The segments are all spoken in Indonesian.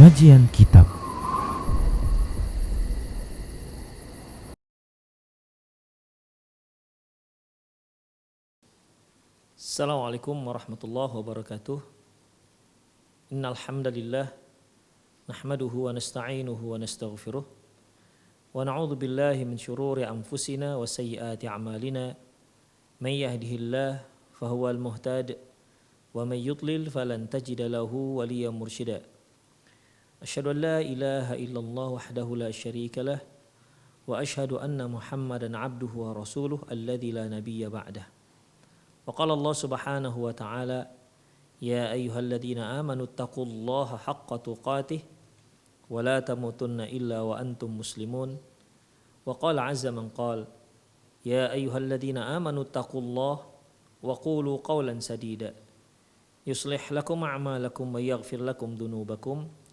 Kajian Kitab. Assalamualaikum warahmatullahi wabarakatuh. Innal hamdalillah nahmaduhu wa nasta'inuhu wa nastaghfiruh wa na'udzu billahi min syururi anfusina wa sayyiati a'malina. May yahdihillahu fahuwal muhtadi wa may yudlil falan tajida lahu waliyyan mursyida. Asyhadu an la ilaha illallah wahdahu la syarika lah wa asyhadu anna Muhammadan 'abduhu wa rasuluh alladzi la nabiyya ba'dah. Wa qala Allah Subhanahu wa ta'ala, ya ayyuhalladzina amanu taqullaha haqqa tuqatih wa la tamutunna illa wa antum muslimun. Wa qala 'azza man qala, ya ayyuhalladzina amanu taqullaha wa qulu qawlan sadida yuslih lakum a'malakum wa yaghfir lakum dhunubakum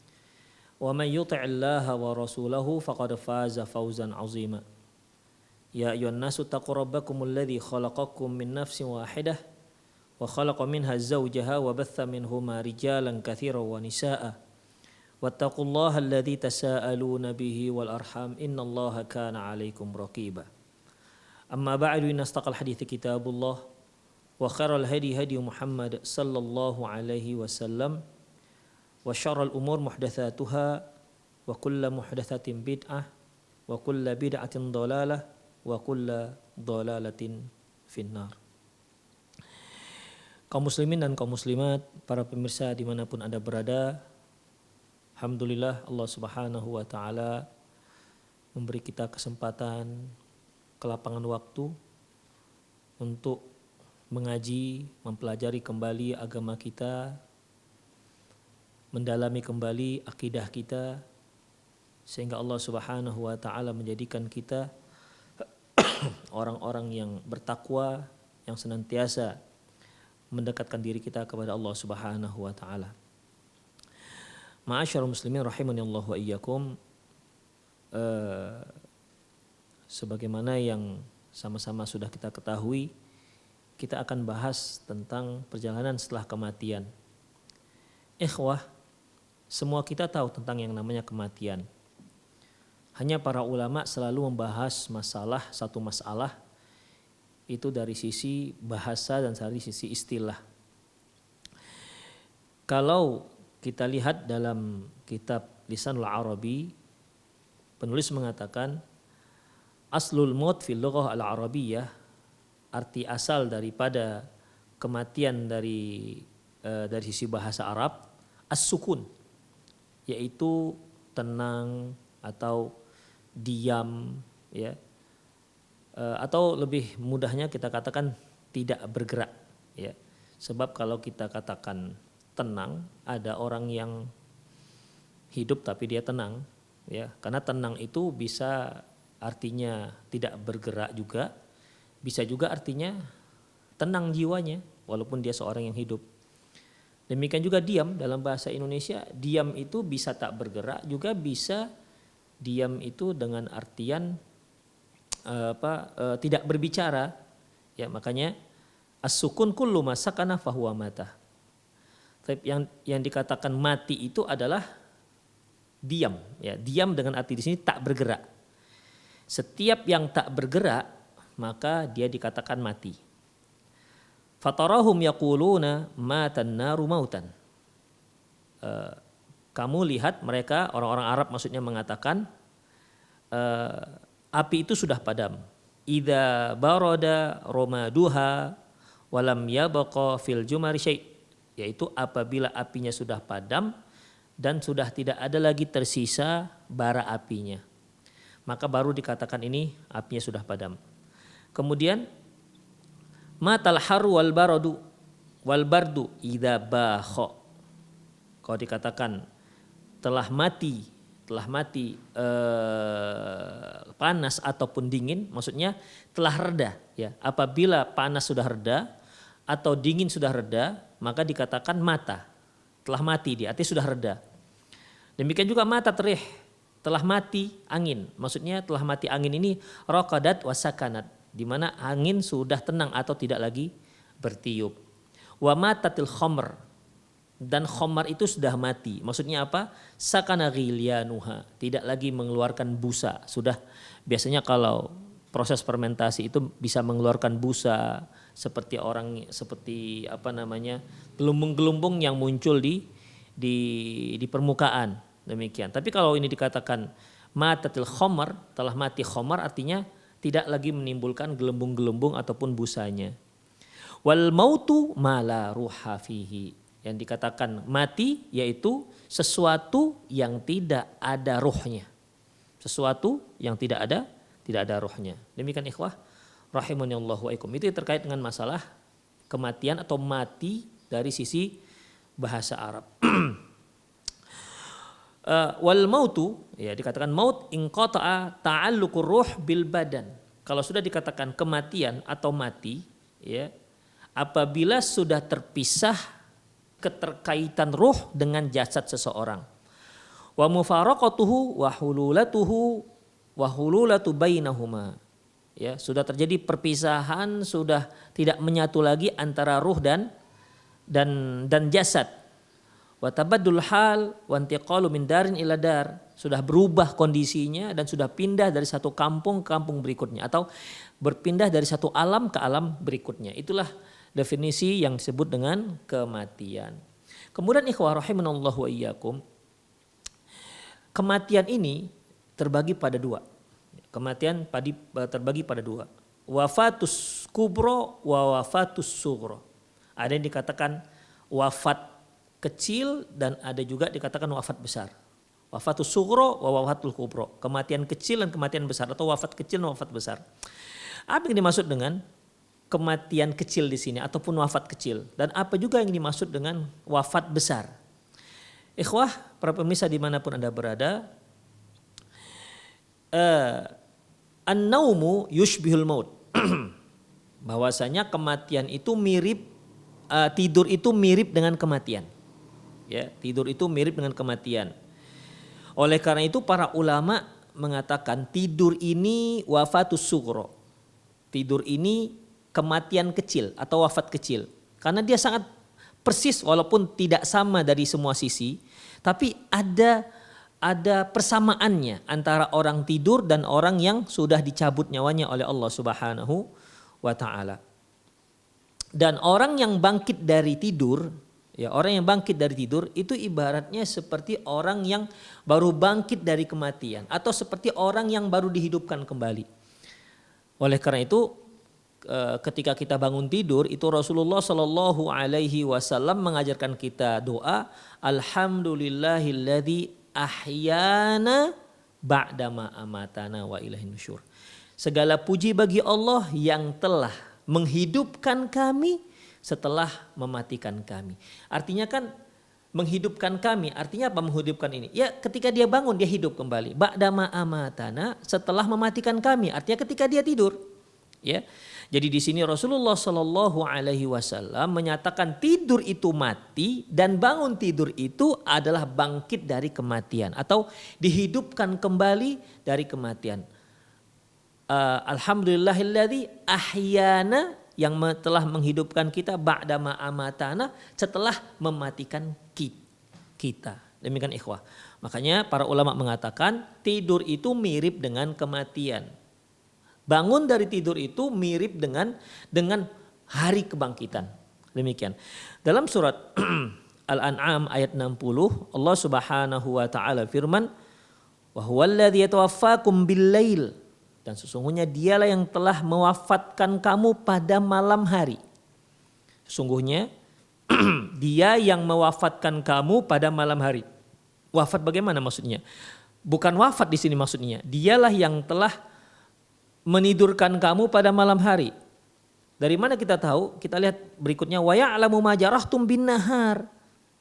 wa man yuti'illaha wa rasulahu faqad faza fawzan 'azima. Ya ayyuhan nasu taqu rabbakumul ladzi khalaqakum min nafsin wahidah wa khalaqa minha zawjaha wa batha minhuma rijalan katsiran wa nisaa'a wattaqullaha alladzi tasaaluna bihi wal arham innallaha kana 'alaikum raqiba. Amma ba'du, inna astaqal hadithi kitabullah wa khairal hadi hadi Muhammad sallallahu alaihi wasallam wa syarrul umur muhdatsatuha wa kullu muhdatsatin bid'ah wa kullu bid'atin dhalalah wa kulla dhalalatin finnar. Kaum muslimin dan kaum muslimat, para pemirsa dimanapun Anda berada, alhamdulillah Allah Subhanahu wa ta'ala memberi kita kesempatan, kelapangan waktu untuk mengaji, mempelajari kembali agama kita, mendalami kembali akidah kita, sehingga Allah Subhanahu wa ta'ala menjadikan kita orang-orang yang bertakwa, yang senantiasa mendekatkan diri kita kepada Allah Subhanahu wa ta'ala. Ma'asyarul muslimin rahimani Allah wa iyyakum. Sebagaimana yang sama-sama sudah kita ketahui, kita akan bahas tentang perjalanan setelah kematian. Ikhwah, semua kita tahu tentang yang namanya kematian. Hanya para ulama selalu membahas satu masalah itu dari sisi bahasa dan dari sisi istilah. Kalau kita lihat dalam kitab Lisanul Arabi, penulis mengatakan aslul maut fil lughah al-arabiyyah, arti asal daripada kematian dari sisi bahasa Arab, as-sukun, yaitu tenang atau diam, ya, atau lebih mudahnya kita katakan tidak bergerak, ya. Sebab kalau kita katakan tenang, ada orang yang hidup tapi dia tenang, ya, karena tenang itu bisa artinya tidak bergerak juga, bisa juga artinya tenang jiwanya walaupun dia seorang yang hidup. Demikian juga diam, dalam bahasa Indonesia diam itu bisa tak bergerak, juga bisa diam itu dengan artian tidak berbicara, ya. Makanya as-sukun kullu ma sakana fahuwa mata. Tapi yang dikatakan mati itu adalah diam, ya. Diam dengan arti di sini tak bergerak. Setiap yang tak bergerak maka dia dikatakan mati. Fatarahum yaquluna matan naru mautan. Kamu lihat mereka, orang-orang Arab maksudnya, mengatakan api itu sudah padam. Idza barada romaduha walam yabqa fil jumari syai', yaitu apabila apinya sudah padam dan sudah tidak ada lagi tersisa bara apinya, maka baru dikatakan ini apinya sudah padam. Kemudian matal haru wal bardu idza bakha. Kalau dikatakan telah mati panas ataupun dingin, maksudnya telah reda, ya. Apabila panas sudah reda atau dingin sudah reda, maka dikatakan mata, telah mati dia, artinya sudah reda. Demikian juga mata terih, telah mati angin, maksudnya telah mati angin ini raqadat wasakanat, di mana angin sudah tenang atau tidak lagi bertiup. Wa matatil khamr, dan khamar itu sudah mati. Maksudnya apa? Sakana ghilyanuha, tidak lagi mengeluarkan busa. Sudah biasanya kalau proses fermentasi itu bisa mengeluarkan busa seperti gelembung-gelembung yang muncul di permukaan, demikian. Tapi kalau ini dikatakan matatil khamar, telah mati khamar, artinya tidak lagi menimbulkan gelembung-gelembung ataupun busanya. Wal mautu ma la ruha fihi, yang dikatakan mati yaitu sesuatu yang tidak ada ruhnya. Sesuatu yang tidak ada ruhnya. Demikian ikhwah rahimanallahu wa ikum. Itu terkait dengan masalah kematian atau mati dari sisi bahasa Arab. Wal mautu, ya dikatakan maut inqata'a ta'alluqur ruh bil badan. Kalau sudah dikatakan kematian atau mati, ya, apabila sudah terpisah keterkaitan ruh dengan jasad seseorang. Wa mufaraqatuhu wa hululatu bainahuma. Ya, sudah terjadi perpisahan, sudah tidak menyatu lagi antara ruh dan jasad. Wa tabaddul hal wa intiqalu min darin ila dar, sudah berubah kondisinya dan sudah pindah dari satu kampung ke kampung berikutnya, atau berpindah dari satu alam ke alam berikutnya. Itulah definisi yang disebut dengan kematian. Kemudian ikhwah rahimanallahu wa iyyakum, kematian ini terbagi pada dua. Kematian terbagi pada dua. Wafatus kubro wa wafatus sughro. Ada yang dikatakan wafat kecil dan ada juga dikatakan wafat besar. Wafatus sughro wa wafatul kubro. Kematian kecil dan kematian besar, atau wafat kecil dan wafat besar. Apa yang dimaksud dengan kematian kecil di sini ataupun wafat kecil, dan apa juga yang dimaksud dengan wafat besar? Ikhwah, para pemirsa dimanapun Anda berada, an-naumu yushbihul maut. Bahwasanya kematian itu mirip, tidur itu mirip dengan kematian. Ya, tidur itu mirip dengan kematian. Oleh karena itu para ulama mengatakan tidur ini wafatus sughro. Tidur ini kematian kecil atau wafat kecil. Karena dia sangat persis walaupun tidak sama dari semua sisi, tapi ada persamaannya antara orang tidur dan orang yang sudah dicabut nyawanya oleh Allah Subhanahu wa taala. Dan orang yang bangkit dari tidur, ya, orang yang bangkit dari tidur itu ibaratnya seperti orang yang baru bangkit dari kematian, atau seperti orang yang baru dihidupkan kembali. Oleh karena itu ketika kita bangun tidur itu Rasulullah Shallallahu Alaihi Wasallam mengajarkan kita doa, Alhamdulillahilladzi ahyana ba'dama amatana wa ilaihin nusyur. Segala puji bagi Allah yang telah menghidupkan kami setelah mematikan kami. Artinya kan menghidupkan kami, artinya apa menghidupkan ini? Ya, ketika dia bangun dia hidup kembali. Ba'dama amatana, setelah mematikan kami, artinya ketika dia tidur. Ya. Jadi di sini Rasulullah Shallallahu Alaihi Wasallam menyatakan tidur itu mati dan bangun tidur itu adalah bangkit dari kematian atau dihidupkan kembali dari kematian. Alhamdulillahilladzi ahyana, yang telah menghidupkan kita ba'dama amatana, setelah mematikan kita. Demikian ikhwah. Makanya para ulama mengatakan tidur itu mirip dengan kematian. Bangun dari tidur itu mirip dengan hari kebangkitan. Demikian. Dalam surat Al-An'am ayat 60 Allah Subhanahu wa taala firman, "Wa huwallazi yatawaffakum bil-lail." Dan sesungguhnya dialah yang telah mewafatkan kamu pada malam hari. Sesungguhnya dia yang mewafatkan kamu pada malam hari. Wafat bagaimana maksudnya? Bukan wafat di sini maksudnya. Dialah yang telah menidurkan kamu pada malam hari. Dari mana kita tahu? Kita lihat berikutnya, wa ya'lamu ma jarahtum bin nahar.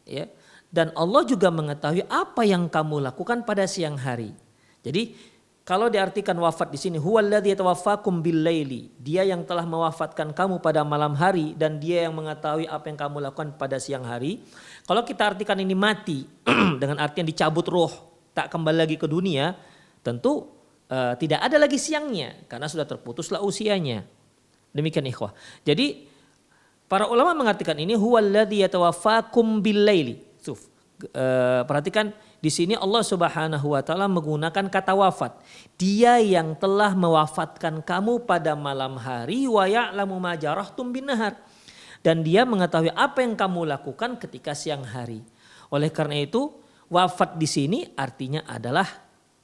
Ya. Dan Allah juga mengetahui apa yang kamu lakukan pada siang hari. Jadi kalau diartikan wafat di sini, huwallazi yatawaffakum bil laili, dia yang telah mewafatkan kamu pada malam hari dan dia yang mengetahui apa yang kamu lakukan pada siang hari. Kalau kita artikan ini mati dengan artian dicabut roh, tak kembali lagi ke dunia, tentu tidak ada lagi siangnya karena sudah terputuslah usianya. Demikian ikhwah. Jadi Para ulama mengartikan ini huwallazi yatawaffakum bil-laili. Perhatikan di sini Allah Subhanahu wa taala menggunakan kata wafat. Dia yang telah mewafatkan kamu pada malam hari wa ya'lamu ma jarahtum bin nahar. Dan dia mengetahui apa yang kamu lakukan ketika siang hari. Oleh karena itu wafat di sini artinya adalah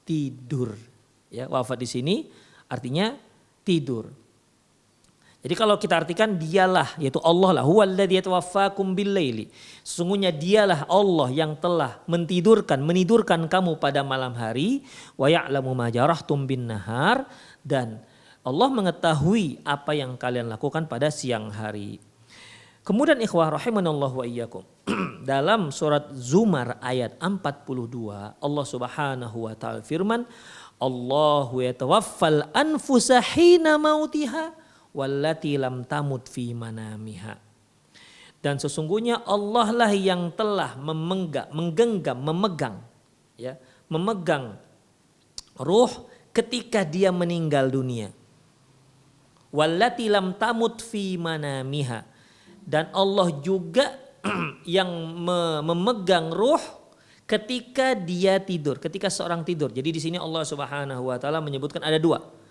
tidur. Ya, wafat di sini artinya tidur. Jadi kalau kita artikan dialah, yaitu Allah lah, huwallazi yatawaffakum bil-laili. Sesungguhnya dialah Allah yang telah menidurkan kamu pada malam hari, wa ya'lamu ma jarahtum bin nahar, dan Allah mengetahui apa yang kalian lakukan pada siang hari. Kemudian ikhwah rahimanallahu wa iyyakum. Dalam surat Zumar ayat 42, Allah Subhanahu wa taala firman, Allahu yatawaffal anfusa hina mautiha wallati lam tamut fi manamiha. Dan sesungguhnya Allah lah yang telah memegang ruh ketika dia meninggal dunia. Wallati lam tamut fi manamiha. Dan Allah juga yang memegang ruh ketika dia tidur, ketika seorang tidur. Jadi di sini Allah Subhanahu wa taala menyebutkan ada dua.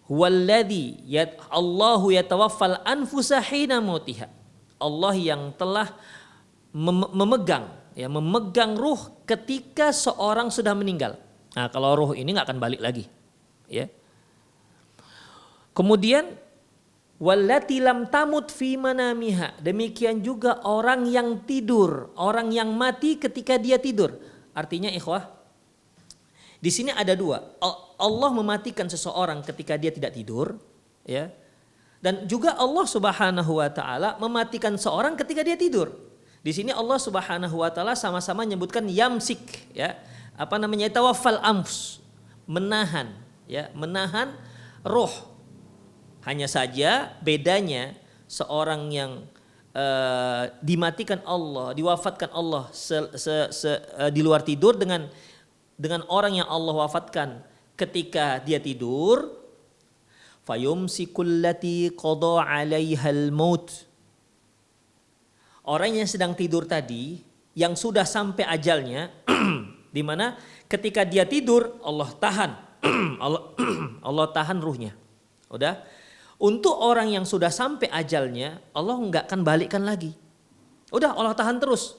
Huwallazi Allahu yatawaffal anfusa hina mautiha. Allah yang telah memegang ruh ketika seorang sudah meninggal. Nah, kalau ruh ini nggak akan balik lagi, ya. Kemudian wallati lam tamut fi manamiha. Demikian juga orang yang tidur, orang yang mati ketika dia tidur. Artinya ikhwah, di sini ada dua. Allah mematikan seseorang ketika dia tidak tidur, ya. Dan juga Allah Subhanahu wa taala mematikan seorang ketika dia tidur. Di sini Allah Subhanahu wa taala sama-sama menyebutkan yamsik, ya. Tawaffal anfus, menahan, ya, menahan roh. Hanya saja bedanya seorang yang dimatikan Allah, diwafatkan Allah di luar tidur dengan orang yang Allah wafatkan ketika dia tidur, fayumsikul lati qada 'alaihal maut. Orang yang sedang tidur tadi yang sudah sampai ajalnya di mana ketika dia tidur Allah tahan Allah tahan ruhnya. Udah. Untuk orang yang sudah sampai ajalnya Allah enggak akan balikkan lagi. Udah, Allah tahan terus.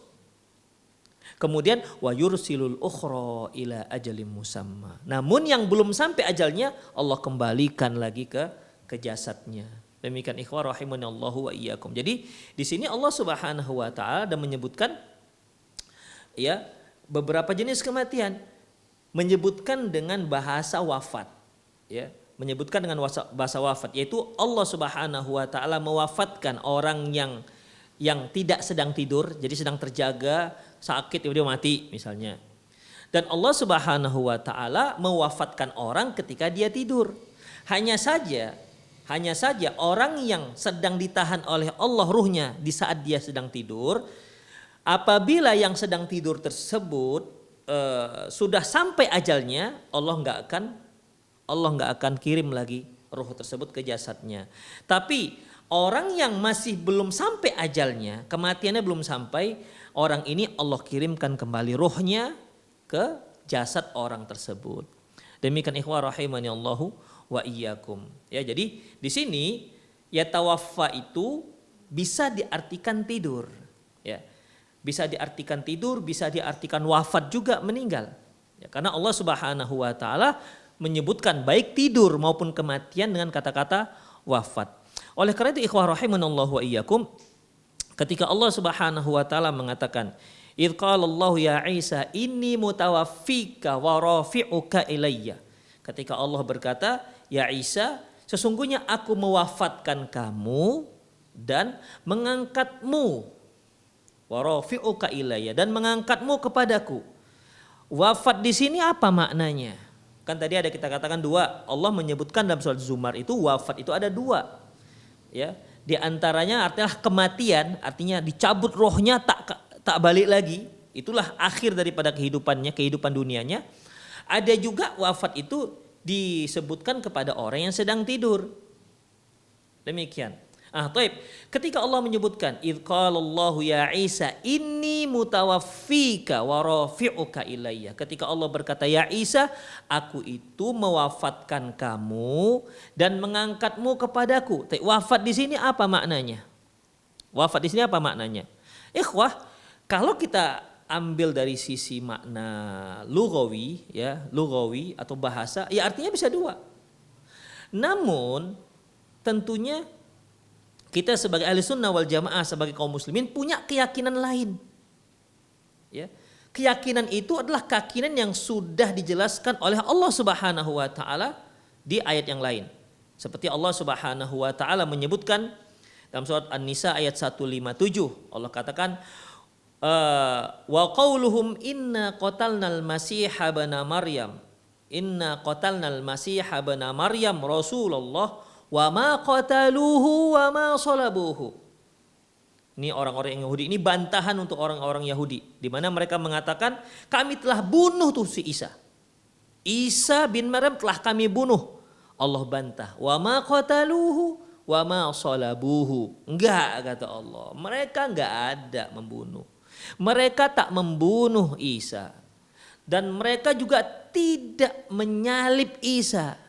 Kemudian wa yursilul ukhra ila ajalin musamma. Namun yang belum sampai ajalnya Allah kembalikan lagi ke jasadnya. Demikian ikhwah rahimanallahu wa iyyakum. Jadi di sini Allah Subhanahu wa taala dan menyebutkan, ya, beberapa jenis kematian, menyebutkan dengan bahasa wafat, ya, menyebutkan dengan bahasa wafat, yaitu Allah Subhanahu wa taala mewafatkan orang yang tidak sedang tidur, jadi sedang terjaga, sakit tiba-tiba mati misalnya. Dan Allah Subhanahu wa taala mewafatkan orang ketika dia tidur. Hanya saja orang yang sedang ditahan oleh Allah ruhnya di saat dia sedang tidur, apabila yang sedang tidur tersebut sudah sampai ajalnya, Allah nggak akan kirim lagi ruh tersebut ke jasadnya. Tapi orang yang masih belum sampai ajalnya, kematiannya belum sampai, orang ini Allah kirimkan kembali ruhnya ke jasad orang tersebut. Demikian ikhwah rahimani Allahu wa iyyakum. Ya, jadi di sini ya tawaffa itu bisa diartikan tidur, ya. Bisa diartikan tidur, bisa diartikan wafat juga, meninggal. Ya, karena Allah Subhanahu wa taala menyebutkan baik tidur maupun kematian dengan kata-kata wafat. Oleh karena itu ikhwah rahimanallahu wa iyyakum, ketika Allah Subhanahu wa taala mengatakan, "Idz qala Allah ya Isa inni mutawaffika wa rafi'uka ilayya." Ketika Allah berkata, "Ya Isa, sesungguhnya aku mewafatkan kamu dan mengangkatmu, wa rafi'uka ilayya, dan mengangkatmu kepadaku." Wafat di sini apa maknanya? Kan tadi ada kita katakan dua. Allah menyebutkan dalam surat Zumar itu wafat itu ada dua. Ya, di antaranya artinya kematian, artinya dicabut rohnya tak balik lagi. Itulah akhir daripada kehidupannya, kehidupan dunianya. Ada juga wafat itu disebutkan kepada orang yang sedang tidur. Demikian. Taib. Ketika Allah menyebutkan idz qalallahu ya Isa inni mutawaffika wa rafi'uka ilayya. Ketika Allah berkata ya Isa, aku itu mewafatkan kamu dan mengangkatmu kepadaku. Wafat di sini apa maknanya? Wafat di sini apa maknanya? Ikhwah, kalau kita ambil dari sisi makna lughawi ya, lughawi atau bahasa, ya artinya bisa dua. Namun tentunya kita sebagai ahli sunnah wal jamaah, sebagai kaum muslimin punya keyakinan lain. Ya. Keyakinan itu adalah keyakinan yang sudah dijelaskan oleh Allah Subhanahu wa taala di ayat yang lain. Seperti Allah Subhanahu wa taala menyebutkan dalam surat An-Nisa ayat 157. Allah katakan wa qauluhum inna qatalnal masiha bana Maryam. Inna qatalnal masiha bana Maryam Rasulullah wa ma qataluhu wa ma salabuhu. Ini orang-orang Yahudi, ini bantahan untuk orang-orang Yahudi di mana mereka mengatakan kami telah bunuh tuh si Isa. Isa bin Maryam telah kami bunuh. Allah bantah, wa ma qataluhu wa ma salabuhu. Enggak, kata Allah. Mereka enggak ada membunuh. Mereka tak membunuh Isa. Dan mereka juga tidak menyalib Isa.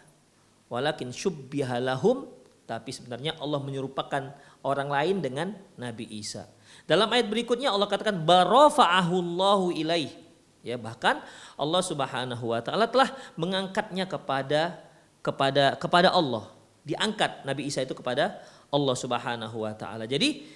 Walakin syubbiha lahum, tapi sebenarnya Allah menyerupakan orang lain dengan Nabi Isa. Dalam ayat berikutnya Allah katakan barafa'ahullahu ilaih. Ya, bahkan Allah Subhanahu wa taala telah mengangkatnya kepada Allah. Diangkat Nabi Isa itu kepada Allah Subhanahu wa taala. Jadi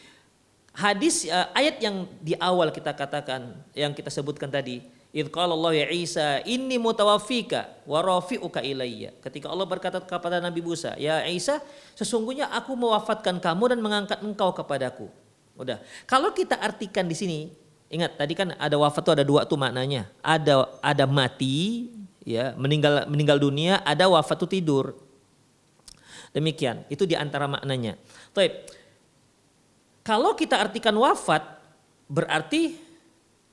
hadis ayat yang di awal kita katakan, yang kita sebutkan tadi, idz qala Allah ya Isa inni mutawaffika wa rafi'uka ilayya. Ketika Allah berkata kepada Nabi Musa, ya Isa, sesungguhnya aku mewafatkan kamu dan mengangkat engkau kepadaku. Udah. Kalau kita artikan di sini, ingat tadi kan ada wafat itu ada dua tuh maknanya. Ada mati, ya, meninggal dunia, ada wafat itu tidur. Demikian, itu di antara maknanya. Baik. Kalau kita artikan wafat, berarti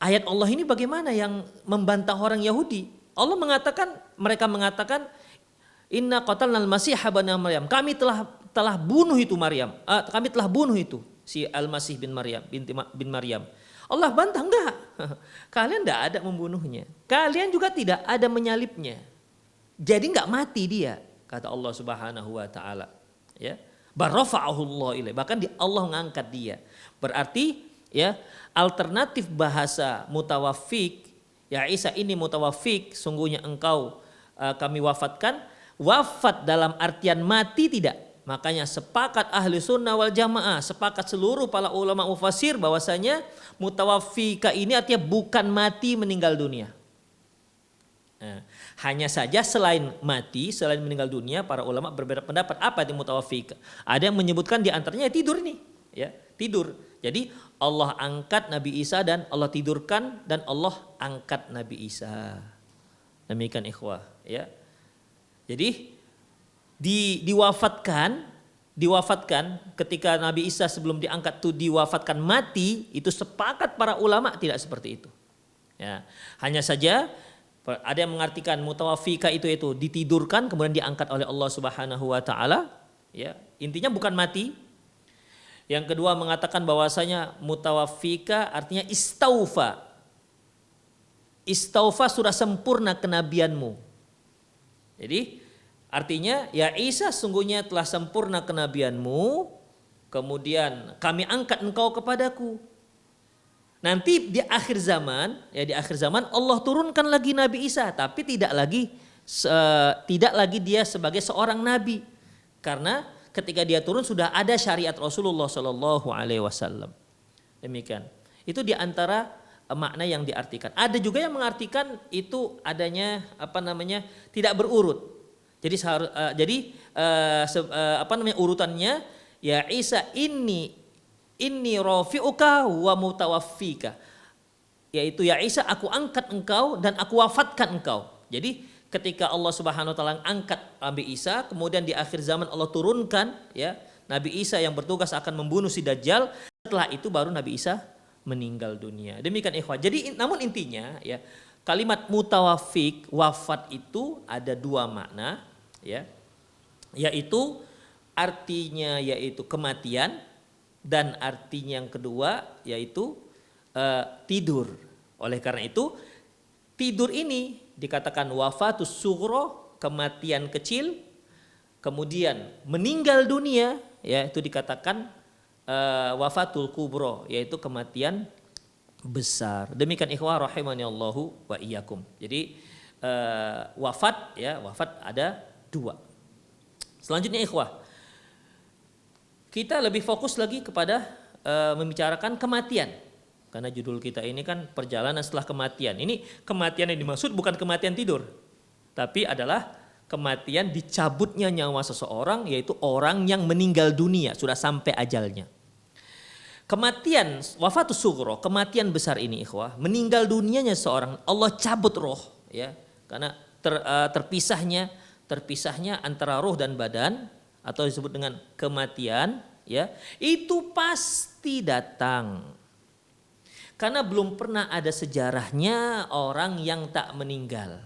ayat Allah ini bagaimana yang membantah orang Yahudi? Allah mengatakan, mereka mengatakan, inna qatalnal masiha bana Maryam. Kami telah bunuh itu Maryam. Kami telah bunuh itu si Al-Masih bin Maryam, bin Maryam. Allah bantah, enggak. Kalian enggak ada membunuhnya. Kalian juga tidak ada menyalibnya. Jadi enggak mati dia, kata Allah Subhanahu wa taala. Ya. Barafa'ahullah ilaih. Bahkan Allah mengangkat dia. Berarti ya, alternatif bahasa mutawaffik, ya Isa ini mutawaffik, sungguhnya engkau kami wafatkan. Wafat dalam artian mati tidak. Makanya sepakat ahli sunnah wal jamaah, sepakat seluruh para ulama mufassir bahwasanya mutawaffika ini artinya bukan mati meninggal dunia. Nah, hanya saja selain mati, selain meninggal dunia, para ulama berbeda pendapat apa itu mutawaffika. Ada yang menyebutkan di antaranya tidur nih, ya, tidur. Jadi Allah angkat Nabi Isa dan Allah tidurkan dan Allah angkat Nabi Isa. Demikian ikhwah, ya. Jadi diwafatkan ketika Nabi Isa sebelum diangkat itu diwafatkan mati, itu sepakat para ulama tidak seperti itu. Ya, hanya saja ada yang mengartikan mutawaffika itu ditidurkan kemudian diangkat oleh Allah Subhanahu wa taala, ya. Intinya bukan mati. Yang kedua mengatakan bahwasanya mutawaffika artinya istaufa. Istaufa sudah sempurna kenabianmu. Jadi artinya ya Isa sungguhnya telah sempurna kenabianmu, kemudian kami angkat engkau kepadaku. Nanti di akhir zaman, ya di akhir zaman Allah turunkan lagi Nabi Isa, tapi tidak lagi dia sebagai seorang nabi, karena ketika dia turun sudah ada syariat Rasulullah Shallallahu Alaihi Wasallam. Demikian. Itu di antara makna yang diartikan. Ada juga yang mengartikan itu adanya tidak berurut. Jadi urutannya ya Isa inni rafi'uka wa mutawaffika. Yaitu ya Isa aku angkat engkau dan aku wafatkan engkau. Jadi ketika Allah Subhanahu wa taala angkat Nabi Isa, kemudian di akhir zaman Allah turunkan ya Nabi Isa yang bertugas akan membunuh si Dajjal. Setelah itu baru Nabi Isa meninggal dunia. Demikian ikhwah. Jadi namun intinya ya kalimat mutawaffik, wafat itu ada dua makna ya. Yaitu artinya yaitu kematian, dan artinya yang kedua yaitu tidur. Oleh karena itu tidur ini dikatakan wafatus sughra, kematian kecil, kemudian meninggal dunia ya itu dikatakan wafatul kubro, yaitu kematian besar. Demikian ikhwah rahimani Allahu wa iyyakum. Jadi wafat ada dua. Selanjutnya ikhwah, kita lebih fokus lagi kepada membicarakan kematian. Karena judul kita ini kan perjalanan setelah kematian. Ini kematian yang dimaksud bukan kematian tidur, tapi adalah kematian dicabutnya nyawa seseorang, yaitu orang yang meninggal dunia sudah sampai ajalnya. Kematian wafatus sughra, kematian besar ini ikhwah, meninggal dunianya seorang, Allah cabut roh ya, karena terpisahnya antara roh dan badan atau disebut dengan kematian ya, itu pasti datang. Karena belum pernah ada sejarahnya orang yang tak meninggal.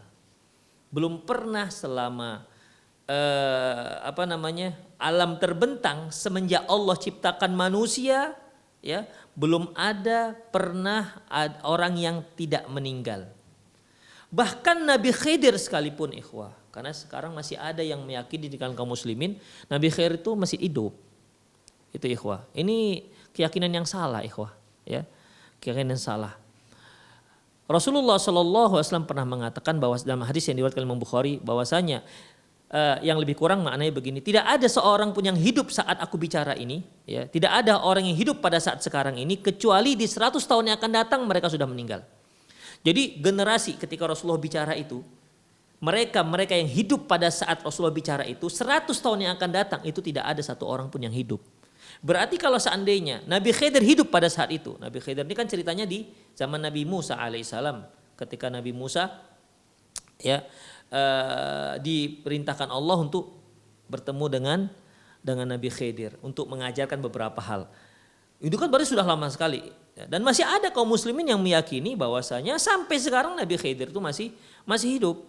Belum pernah selama alam terbentang semenjak Allah ciptakan manusia ya, belum ada pernah orang yang tidak meninggal. Bahkan Nabi Khidir sekalipun ikhwah, karena sekarang masih ada yang meyakini di kalangan kaum muslimin Nabi Khidir itu masih hidup. Itu ikhwah. Ini keyakinan yang salah ikhwah ya. Keyakinan salah. Rasulullah SAW pernah mengatakan bahwa dalam hadis yang diriwayatkan Imam Bukhari bahwasanya yang lebih kurang maknanya begini, tidak ada seorang pun yang hidup saat aku bicara ini ya, tidak ada orang yang hidup pada saat sekarang ini kecuali di 100 tahun yang akan datang mereka sudah meninggal. Jadi generasi ketika Rasulullah bicara itu, mereka yang hidup pada saat Rasulullah bicara itu 100 tahun yang akan datang itu tidak ada satu orang pun yang hidup. Berarti kalau seandainya Nabi Khidir hidup pada saat itu, Nabi Khidir ini kan ceritanya di zaman Nabi Musa alaihissalam, ketika Nabi Musa ya diperintahkan Allah untuk bertemu dengan Nabi Khidir untuk mengajarkan beberapa hal. Itu kan berarti sudah lama sekali. Dan masih ada kaum muslimin yang meyakini bahwasanya sampai sekarang Nabi Khidir itu masih hidup,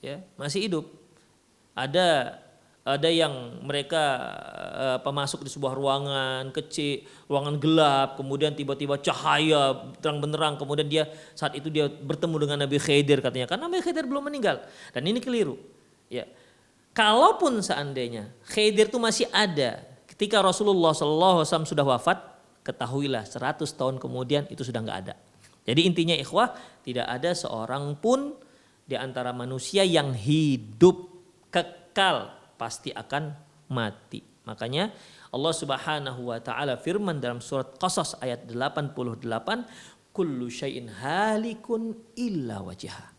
ya masih hidup. Ada yang mereka masuk di sebuah ruangan kecil, ruangan gelap, kemudian tiba-tiba cahaya terang benderang, kemudian saat itu dia bertemu dengan Nabi Khidir katanya, karena Nabi Khidir belum meninggal. Dan ini keliru. Ya. Kalaupun seandainya Khidir itu masih ada ketika Rasulullah SAW sudah wafat, ketahuilah 100 tahun kemudian itu sudah nggak ada. Jadi intinya ikhwah, tidak ada seorang pun di antara manusia yang hidup kekal, pasti akan mati. Makanya Allah Subhanahu wa taala firman dalam surat Qasas ayat 88, kullu syai'in halikun illa wajhah.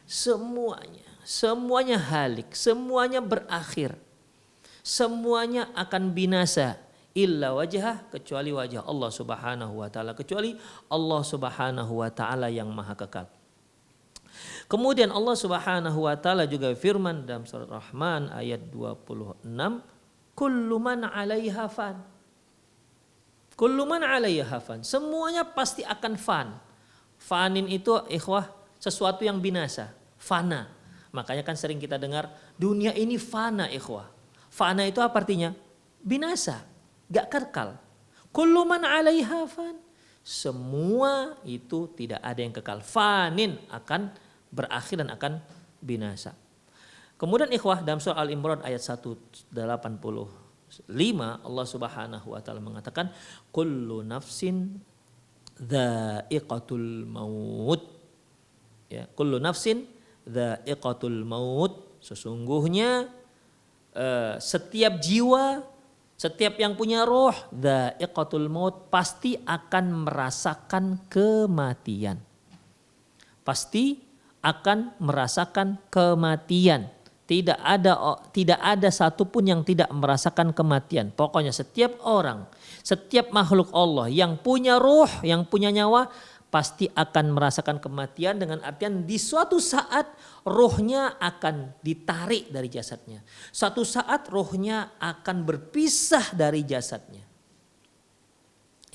Semuanya halik, semuanya berakhir. Semuanya akan binasa illa wajhah, kecuali wajah Allah Subhanahu wa taala, kecuali Allah Subhanahu wa taala yang maha kekal. Kemudian Allah Subhanahu wa taala juga firman dalam surat Rahman ayat 26, kullu man 'alaiha fan. Kullu man 'alaiha fan. Semuanya pasti akan fan. Fanin itu ikhwah sesuatu yang binasa, fana. Makanya kan sering kita dengar dunia ini fana ikhwah. Fana itu apa artinya? Binasa, gak kekal. Kullu man 'alaiha fan. Semua itu tidak ada yang kekal. Fanin akan berakhir dan akan binasa. Kemudian ikhwah dalam surah Al-Imran ayat 185 Allah Subhanahu wa taala mengatakan kullu nafsin dha'iqatul maut. Ya, kullu nafsin dha'iqatul maut. Sesungguhnya setiap jiwa, setiap yang punya roh, dha'iqatul maut, pasti akan merasakan kematian. Pasti akan merasakan kematian. Tidak ada satupun yang tidak merasakan kematian. Pokoknya setiap orang, setiap makhluk Allah yang punya ruh, yang punya nyawa, pasti akan merasakan kematian, dengan artian di suatu saat rohnya akan ditarik dari jasadnya. Suatu saat rohnya akan berpisah dari jasadnya.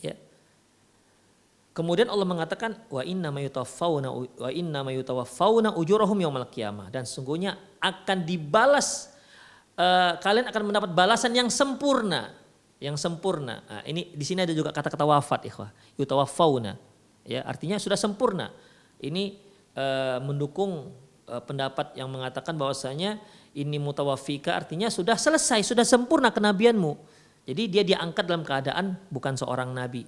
Ya. Kemudian Allah mengatakan wa inna ma yutawaffawna ujurahum yaumal qiyamah, dan sungguhnya akan dibalas kalian akan mendapat balasan yang sempurna, yang sempurna. Nah, ini di sini ada juga kata-kata wafat, ikhwah. Yutawaffauna. Ya, artinya sudah sempurna. Ini mendukung pendapat yang mengatakan bahwasanya ini mutawafika artinya sudah selesai, sudah sempurna kenabianmu. Jadi dia diangkat dalam keadaan bukan seorang nabi.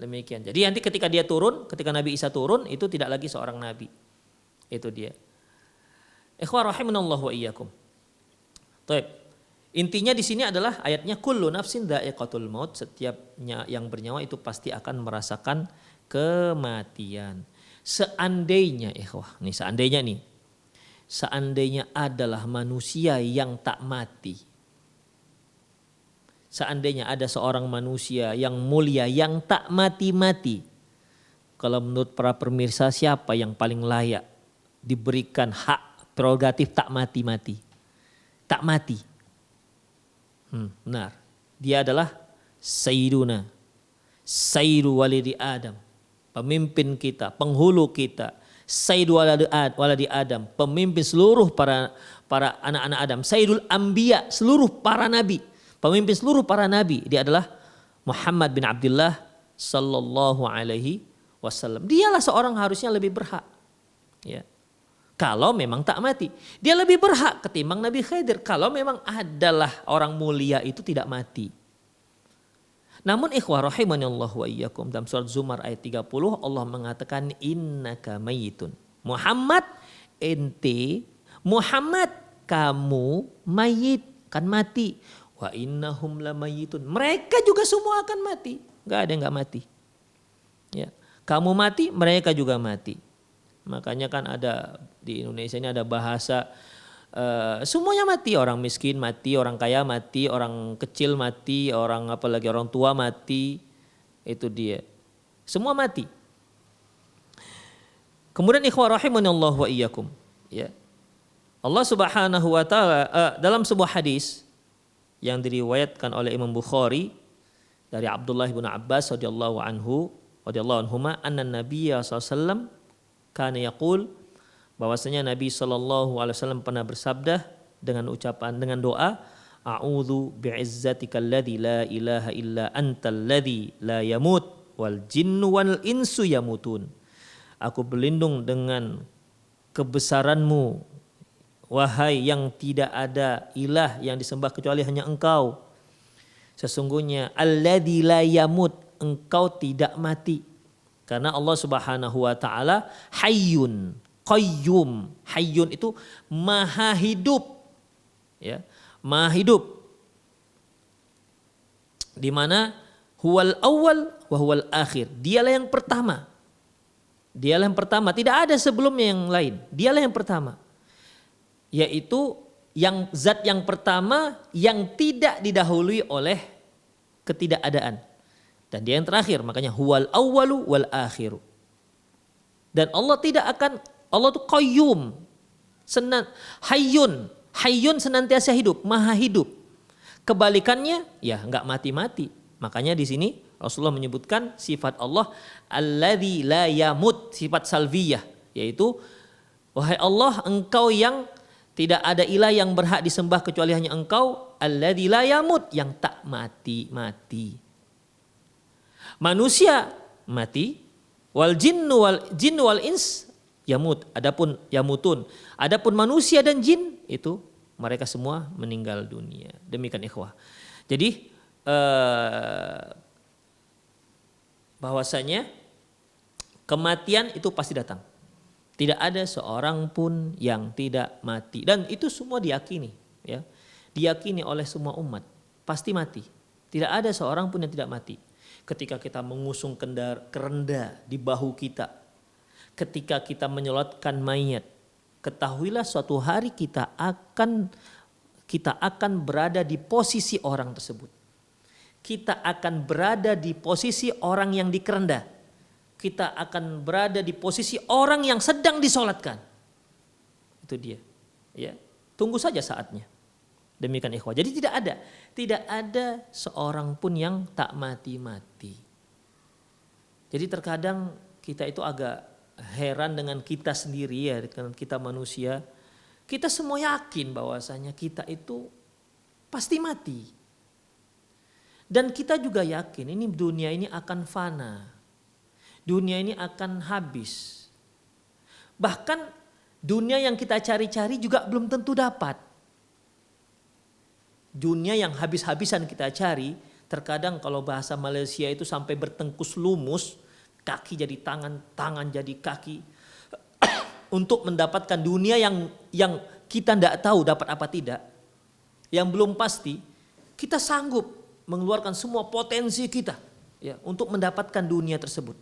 Demikian. Jadi nanti ketika dia turun, ketika Nabi Isa turun itu tidak lagi seorang nabi. Itu dia. Ikhwah rahimanallahu wa iyyakum. Baik. Intinya di sini adalah ayatnya kullu nafsin dha'iqatul maut, setiap yang bernyawa itu pasti akan merasakan kematian. Seandainya seandainya adalah manusia yang tak mati. Seandainya ada seorang manusia yang mulia yang tak mati-mati. Kalau menurut para pemirsa siapa yang paling layak diberikan hak prerogatif tak mati-mati? Tak mati. Benar. Dia adalah Sayyiduna, Sayyidu walidi Adam. Pemimpin kita, penghulu kita. Sayyidu waladi Adam, pemimpin seluruh para anak-anak Adam. Sayyidul Anbiya, seluruh para nabi. Pemimpin seluruh para nabi. Dia adalah Muhammad bin Abdullah sallallahu alaihi wasallam. Dialah seorang harusnya lebih berhak. Ya. Kalau memang tak mati. Dia lebih berhak ketimbang Nabi Khidir. Kalau memang adalah orang mulia itu tidak mati. Namun ikhwah rahimanallahu wa iyyakum, dalam surat Zumar ayat 30 Allah mengatakan innaka mayitun. Muhammad ente, Muhammad kamu mayit, kan mati. Wa innahum lamayitun. Mereka juga semua akan mati. Enggak ada yang enggak mati. Ya. Kamu mati, mereka juga mati. Makanya kan ada di Indonesia ini ada bahasa semuanya mati, orang miskin mati, orang kaya mati, orang kecil mati, orang apalagi orang tua mati, itu dia. Semua mati. Kemudian ikhwah rahimanallahu wa iyyakum, ya. Allah Subhanahu wa taala dalam sebuah hadis yang diriwayatkan oleh Imam Bukhari dari Abdullah bin Abbas radhiyallahu anhuma anna Nabiyya sallallahu alaihi wasallam kana yaqul, bahwasanya Nabi sallallahu alaihi wasallam pernah bersabda dengan ucapan, dengan doa, a'udzu bi'izzatikal ladzi la ilaha illa antal ladzi la yamut wal jinnu wal insu yamutun. Aku berlindung dengan kebesaranmu, wahai yang tidak ada ilah yang disembah kecuali hanya Engkau. Sesungguhnya alladzi la yamut, Engkau tidak mati. Karena Allah Subhanahu wa taala hayyun, qayyum. Hayyun itu maha hidup. Ya, maha hidup. Di mana huwal awwal wa huwal akhir. Dialah yang pertama. Dialah yang pertama, tidak ada sebelumnya yang lain. Dialah yang pertama. Yaitu yang zat yang pertama yang tidak didahului oleh ketidakadaan. Dan dia yang terakhir, makanya huwal awwalu wal akhiru. Dan Allah tidak akan, Allah itu qayyum, hayyun senantiasa hidup, maha hidup. Kebalikannya ya enggak mati-mati. Makanya di sini Rasulullah menyebutkan sifat Allah alladzi la yamut, sifat salviyah, yaitu wahai Allah, Engkau yang tidak ada ilah yang berhak disembah kecuali hanya Engkau, alladzi la yamut, yang tak mati-mati. Manusia mati, wal jinnu wal ins yamut, adapun yamutun, adapun manusia dan jin itu mereka semua meninggal dunia. Demikian ikhwah. Jadi bahwasanya kematian itu pasti datang. Tidak ada seorang pun yang tidak mati, dan itu semua diyakini, ya. Diyakini oleh semua umat, pasti mati. Tidak ada seorang pun yang tidak mati. Ketika kita mengusung kerenda di bahu kita, ketika kita menyolatkan mayat, ketahuilah suatu hari kita akan berada di posisi orang tersebut. Kita akan berada di posisi orang yang dikerenda. Kita akan berada di posisi orang yang sedang disolatkan. Itu dia. Ya, tunggu saja saatnya. Demikian ikhwah. Jadi tidak ada seorang pun yang tak mati-mati. Jadi terkadang kita itu agak heran dengan kita sendiri, ya, dengan kita manusia. Kita semua yakin bahwasanya kita itu pasti mati. Dan kita juga yakin ini dunia ini akan fana. Dunia ini akan habis. Bahkan dunia yang kita cari-cari juga belum tentu dapat. Dunia yang habis-habisan kita cari, terkadang kalau bahasa Malaysia itu sampai bertengkus lumus, kaki jadi tangan, tangan jadi kaki. Untuk mendapatkan dunia yang kita tidak tahu dapat apa tidak, yang belum pasti, kita sanggup mengeluarkan semua potensi kita ya untuk mendapatkan dunia tersebut.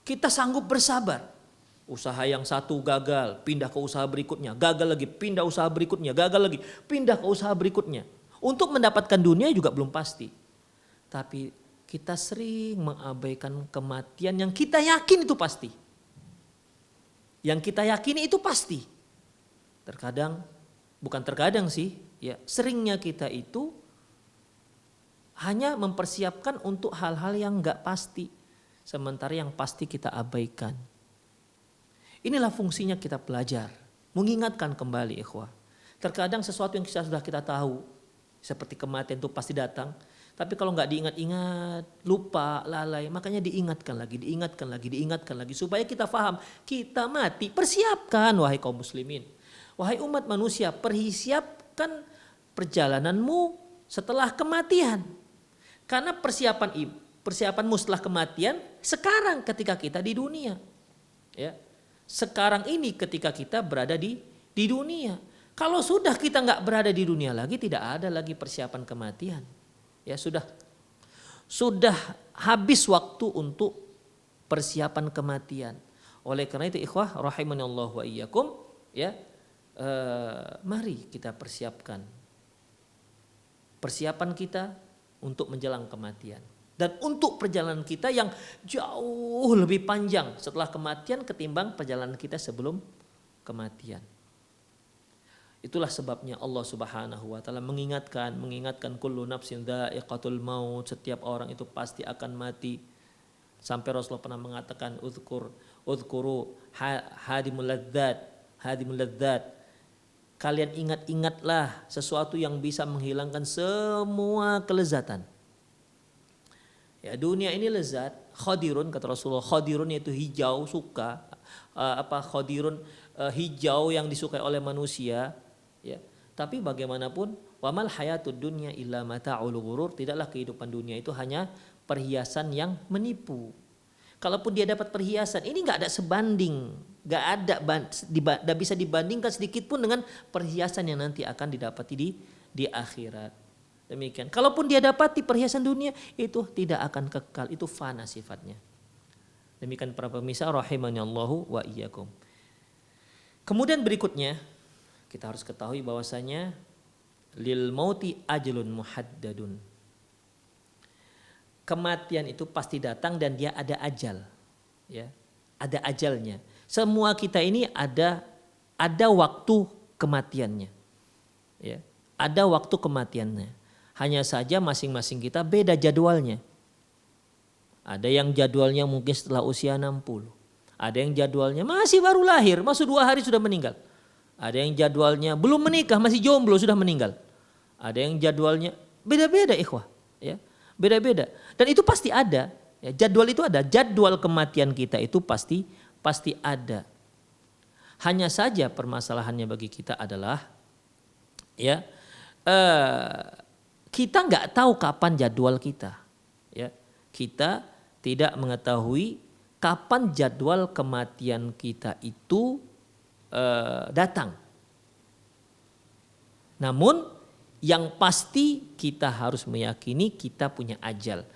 Kita sanggup bersabar. Usaha yang satu gagal, pindah ke usaha berikutnya, gagal lagi, pindah usaha berikutnya, gagal lagi, pindah ke usaha berikutnya. Untuk mendapatkan dunia juga belum pasti. Tapi kita sering mengabaikan kematian yang kita yakin itu pasti. Yang kita yakini itu pasti. Terkadang, bukan terkadang sih, ya seringnya kita itu hanya mempersiapkan untuk hal-hal yang enggak pasti. Sementara yang pasti kita abaikan. Inilah fungsinya kita belajar. Mengingatkan kembali ikhwah. Terkadang sesuatu yang sudah kita tahu. Seperti kematian itu pasti datang. Tapi kalau nggak diingat-ingat, lupa, lalai. Makanya diingatkan lagi, diingatkan lagi, diingatkan lagi. Supaya kita paham, kita mati. Persiapkan wahai kaum muslimin. Wahai umat manusia, persiapkan perjalananmu setelah kematian. Karena persiapanmu setelah kematian sekarang ketika kita di dunia. Ya. Sekarang ini ketika kita berada di dunia. Kalau sudah kita nggak berada di dunia lagi, tidak ada lagi persiapan kematian. Ya sudah habis waktu untuk persiapan kematian. Oleh karena itu ikhwah rahimanallah wa iyyakum ya mari kita persiapkan persiapan kita untuk menjelang kematian. Dan untuk perjalanan kita yang jauh lebih panjang setelah kematian ketimbang perjalanan kita sebelum kematian. Itulah sebabnya Allah Subhanahu wa taala mengingatkan kullu nafsin dha'iqatul maut, setiap orang itu pasti akan mati. Sampai Rasulullah pernah mengatakan udhkuru hadimul ladzat. Kalian ingat-ingatlah sesuatu yang bisa menghilangkan semua kelezatan. Ya, dunia ini lezat, khadirun kata Rasulullah, khadirun yaitu hijau, suka, khadirun hijau yang disukai oleh manusia, ya. Tapi bagaimanapun wamal hayatud dunya illa mata'ul ghurur, tidaklah kehidupan dunia itu hanya perhiasan yang menipu. Kalaupun dia dapat perhiasan, ini enggak ada sebanding, enggak bisa dibandingkan sedikit pun dengan perhiasan yang nanti akan didapati di akhirat. Demikian. Kalaupun dia dapati perhiasan dunia itu tidak akan kekal, itu fana sifatnya. Demikian para pemirsa rahimanallahu wa iyyakum. Kemudian berikutnya kita harus ketahui bahwasanya lil mauti ajlun muhaddadun. Kematian itu pasti datang dan dia ada ajal. Ya, ada ajalnya. Semua kita ini ada waktu kematiannya. Ya, ada waktu kematiannya. Hanya saja masing-masing kita beda jadwalnya. Ada yang jadwalnya mungkin setelah usia 60. Ada yang jadwalnya masih baru lahir, masih 2 hari sudah meninggal. Ada yang jadwalnya belum menikah, masih jomblo sudah meninggal. Ada yang jadwalnya beda-beda ikhwah. Ya, beda-beda. Dan itu pasti ada. Ya, jadwal itu ada. Jadwal kematian kita itu pasti ada. Hanya saja permasalahannya bagi kita adalah ya kita nggak tahu kapan jadwal kita, ya. Kita tidak mengetahui kapan jadwal kematian kita itu datang. Namun yang pasti kita harus meyakini kita punya ajal.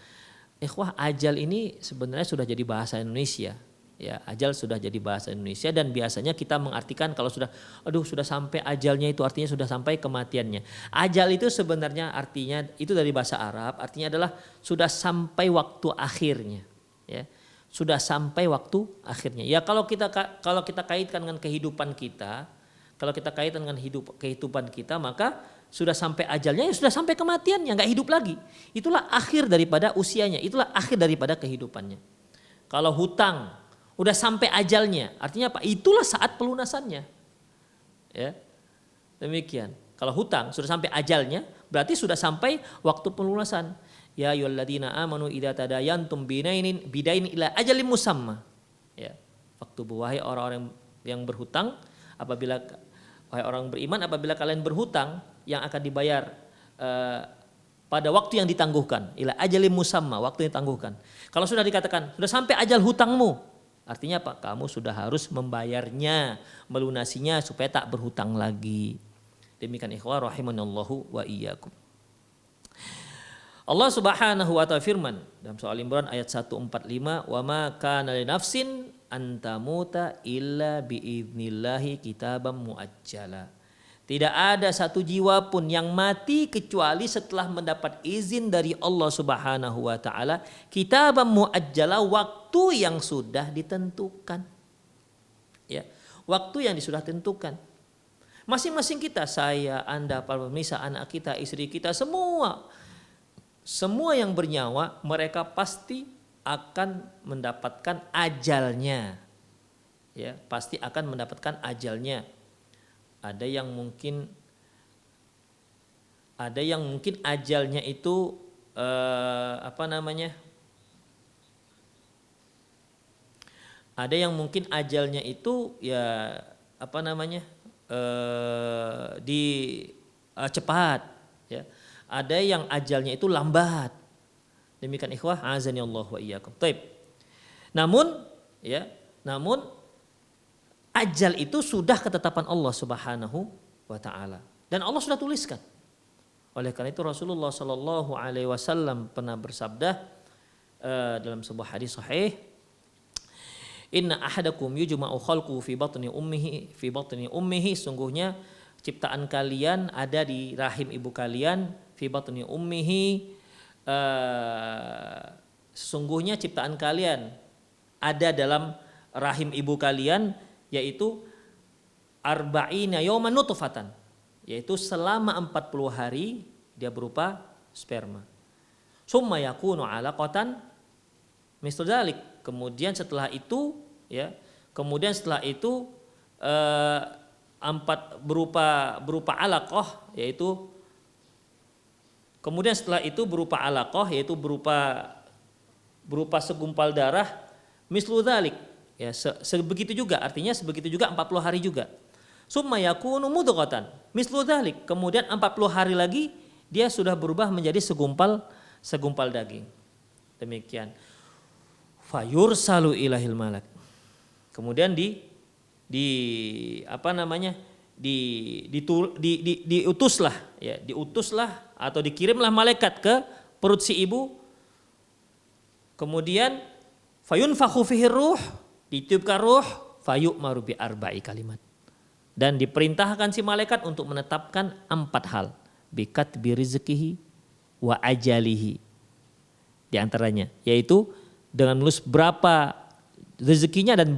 Ikhwah, ajal ini sebenarnya sudah jadi bahasa Indonesia. Ya, ajal sudah jadi bahasa Indonesia dan biasanya kita mengartikan kalau sudah sampai ajalnya itu artinya sudah sampai kematiannya. Ajal itu sebenarnya artinya itu dari bahasa Arab, artinya adalah sudah sampai waktu akhirnya, ya. Sudah sampai waktu akhirnya. Ya kalau kita kaitkan dengan kehidupan kita, kalau kita kaitkan dengan kehidupan kita, maka sudah sampai ajalnya, ya sudah sampai kematiannya, enggak hidup lagi. Itulah akhir daripada usianya, itulah akhir daripada kehidupannya. Kalau hutang udah sampai ajalnya, artinya apa? Itulah saat pelunasannya. Ya. Demikian. Kalau hutang sudah sampai ajalnya, berarti sudah sampai waktu pelunasan. Ya ayyuhalladzina amanu idza tadayantum bidainin ila ajalin musamma. Ya. Waktu wahai orang-orang yang berhutang, wahai orang beriman, apabila kalian berhutang yang akan dibayar pada waktu yang ditangguhkan, ila ajalin musamma, waktu yang ditangguhkan. Kalau sudah dikatakan sudah sampai ajal hutangmu, artinya apa? Kamu sudah harus membayarnya, melunasinya supaya tak berhutang lagi. Demikian ikhwah rahimanallahu wa iyyakum. Allah Subhanahu wa ta'ala firman dalam surah Al-Imran ayat 145, "Wa ma kana li nafsin an tamuta illa biidznillah kitaban muajjala." Tidak ada satu jiwa pun yang mati kecuali setelah mendapat izin dari Allah Subhanahu wa ta'ala, kitaban muajjala, waktu yang sudah ditentukan. Ya, waktu yang sudah ditentukan. Masing-masing kita, saya, Anda, para pemirsa, anak kita, istri kita, semua yang bernyawa, mereka pasti akan mendapatkan ajalnya. Ya, pasti akan mendapatkan ajalnya. Ada yang mungkin ajalnya itu Ada yang mungkin ajalnya itu cepat, ya. Ada yang ajalnya itu lambat. Demikian ikhwah, azani Allah wa iyyakum. Taib. Namun ajal itu sudah ketetapan Allah Subhanahu wa taala dan Allah sudah tuliskan. Oleh karena itu Rasulullah sallallahu alaihi wasallam pernah bersabda dalam sebuah hadis sahih, "Inna ahadakum yujma'u khalquhu fi batni ummihi, sungguhnya ciptaan kalian ada di rahim ibu kalian, fi batni ummihi, sesungguhnya ciptaan kalian ada dalam rahim ibu kalian, yaitu arba'ina yawman nutfatan, yaitu selama 40 hari dia berupa sperma. Summa yakunu 'alaqatan mislu dzalik." Kemudian setelah itu berupa alaqah, yaitu berupa segumpal darah, mislu dzalik, ya, sebegitu juga, artinya sebegitu juga 40 hari juga. Summa yakunu mudghatan mislu dzalik, kemudian 40 hari lagi dia sudah berubah menjadi segumpal daging. Demikian. Fayursalu ilahil malak. Kemudian diutuslah atau dikirimlah malaikat ke perut si ibu. Kemudian fayunfakhu fihi ruh, ditiupkan ruh, fayu'maru bi arba'i kalimat. Dan diperintahkan si malaikat untuk menetapkan 4 hal, bikatbi rizqihi wa ajalihi. Di antaranya yaitu dengan menulis berapa rezekinya dan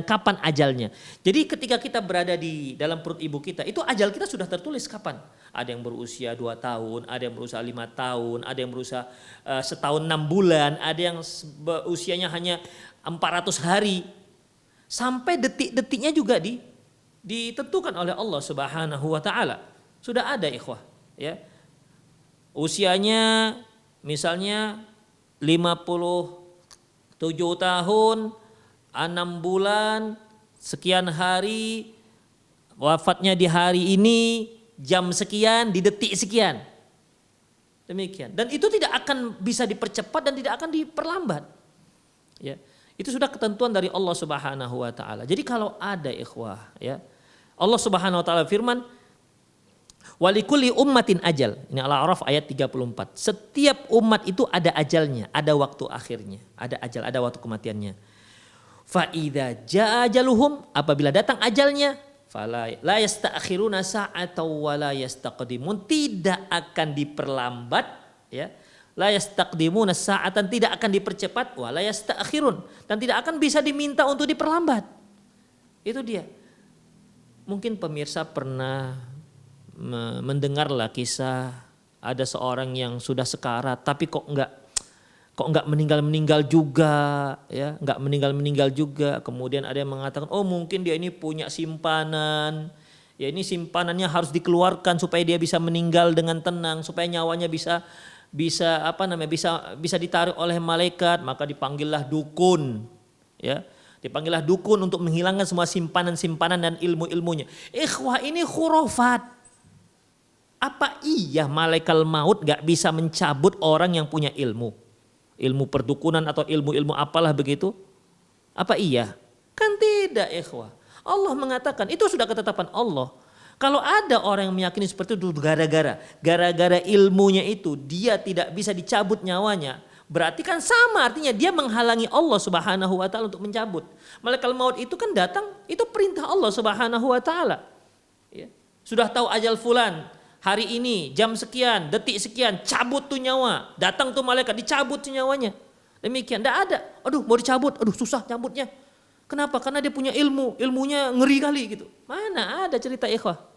kapan ajalnya. Jadi ketika kita berada di dalam perut ibu kita, itu ajal kita sudah tertulis kapan. Ada yang berusia 2 tahun, ada yang berusia 5 tahun, ada yang berusia setahun 6 bulan, ada yang usianya hanya 400 hari. Sampai detik-detiknya juga ditentukan oleh Allah Subhanahu wa taala. Sudah ada ikhwah, ya. Usianya misalnya 57 tahun, 6 bulan, sekian hari, wafatnya di hari ini, jam sekian, di detik sekian. Demikian. Dan itu tidak akan bisa dipercepat dan tidak akan diperlambat. Ya. Itu sudah ketentuan dari Allah Subhanahu wa taala. Jadi kalau ada ikhwah, ya. Allah Subhanahu wa taala firman, "Walikulli ummatin ajal." Ini Al-A'raf ayat 34. Setiap umat itu ada ajalnya, ada waktu akhirnya, ada ajal, ada waktu kematiannya. Fa idza jaa ajaluhum, apabila datang ajalnya, fala la yasta'khiruna sa'atan wa la yastaqdimun, tidak akan diperlambat, ya. La yastaqdimuna sa'atan, tidak akan dipercepat, wa la yasta'khirun, dan tidak akan bisa diminta untuk diperlambat. Itu dia. Mungkin pemirsa pernah mendengarlah kisah ada seorang yang sudah sekarat tapi kok enggak meninggal juga, ya, enggak meninggal juga. Kemudian ada yang mengatakan, oh mungkin dia ini punya simpanan, Ya ini simpanannya harus dikeluarkan supaya dia bisa meninggal dengan tenang, supaya nyawanya bisa bisa ditarik oleh malaikat, maka dipanggillah dukun. Ya. Dipanggillah dukun untuk menghilangkan semua simpanan-simpanan dan ilmu-ilmunya. Ikhwah, ini khurafat. Apa iya malaikat maut gak bisa mencabut orang yang punya ilmu? Ilmu perdukunan atau ilmu-ilmu apalah begitu? Apa iya? Kan tidak, ikhwah. Allah mengatakan itu sudah ketetapan Allah. Kalau ada orang yang meyakini seperti itu gara-gara ilmunya itu dia tidak bisa dicabut nyawanya, berarti kan sama, artinya dia menghalangi Allah Subhanahu wa taala untuk mencabut. Malaikat maut itu kan datang, itu perintah Allah Subhanahu wa taala. Ya. Sudah tahu ajal fulan, hari ini jam sekian, detik sekian, cabut tuh nyawa. Datang tuh malaikat dicabut tuh nyawanya. Demikian, tidak ada. Aduh, mau dicabut, aduh susah cabutnya. Kenapa? Karena dia punya ilmu, ilmunya ngeri kali gitu. Mana ada cerita ikhwah.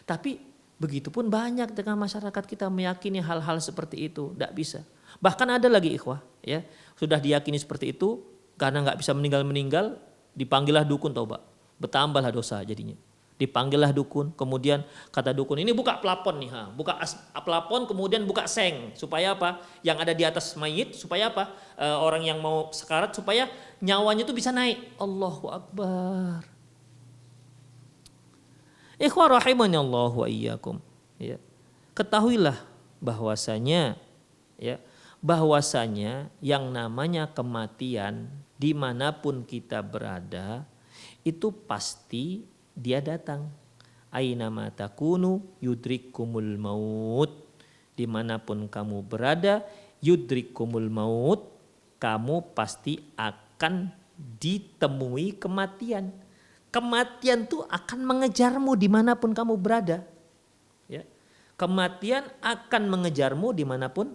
Tapi begitupun banyak dengan masyarakat kita meyakini hal-hal seperti itu, tidak bisa. Bahkan ada lagi ikhwah, ya sudah diyakini seperti itu, karena nggak bisa meninggal, dipanggillah dukun taubat, bertambahlah dosa jadinya. Dipanggillah dukun, kemudian kata dukun ini buka plafon nih, buka plafon, kemudian buka seng, supaya apa? Yang ada di atas mayit, supaya apa? Orang yang mau sekarat supaya nyawanya itu bisa naik. Allahu Akbar. Ikhwah rahimani Allah wa iyyakum. Ya. Ketahuilah bahwasanya yang namanya kematian dimanapun kita berada itu pasti dia datang. Aina ma takunu yudrikumul maut. Dimanapun kamu berada yudrikumul maut, kamu pasti akan ditemui kematian. Kematian tuh akan mengejarmu dimanapun kamu berada. Ya. Kematian akan mengejarmu dimanapun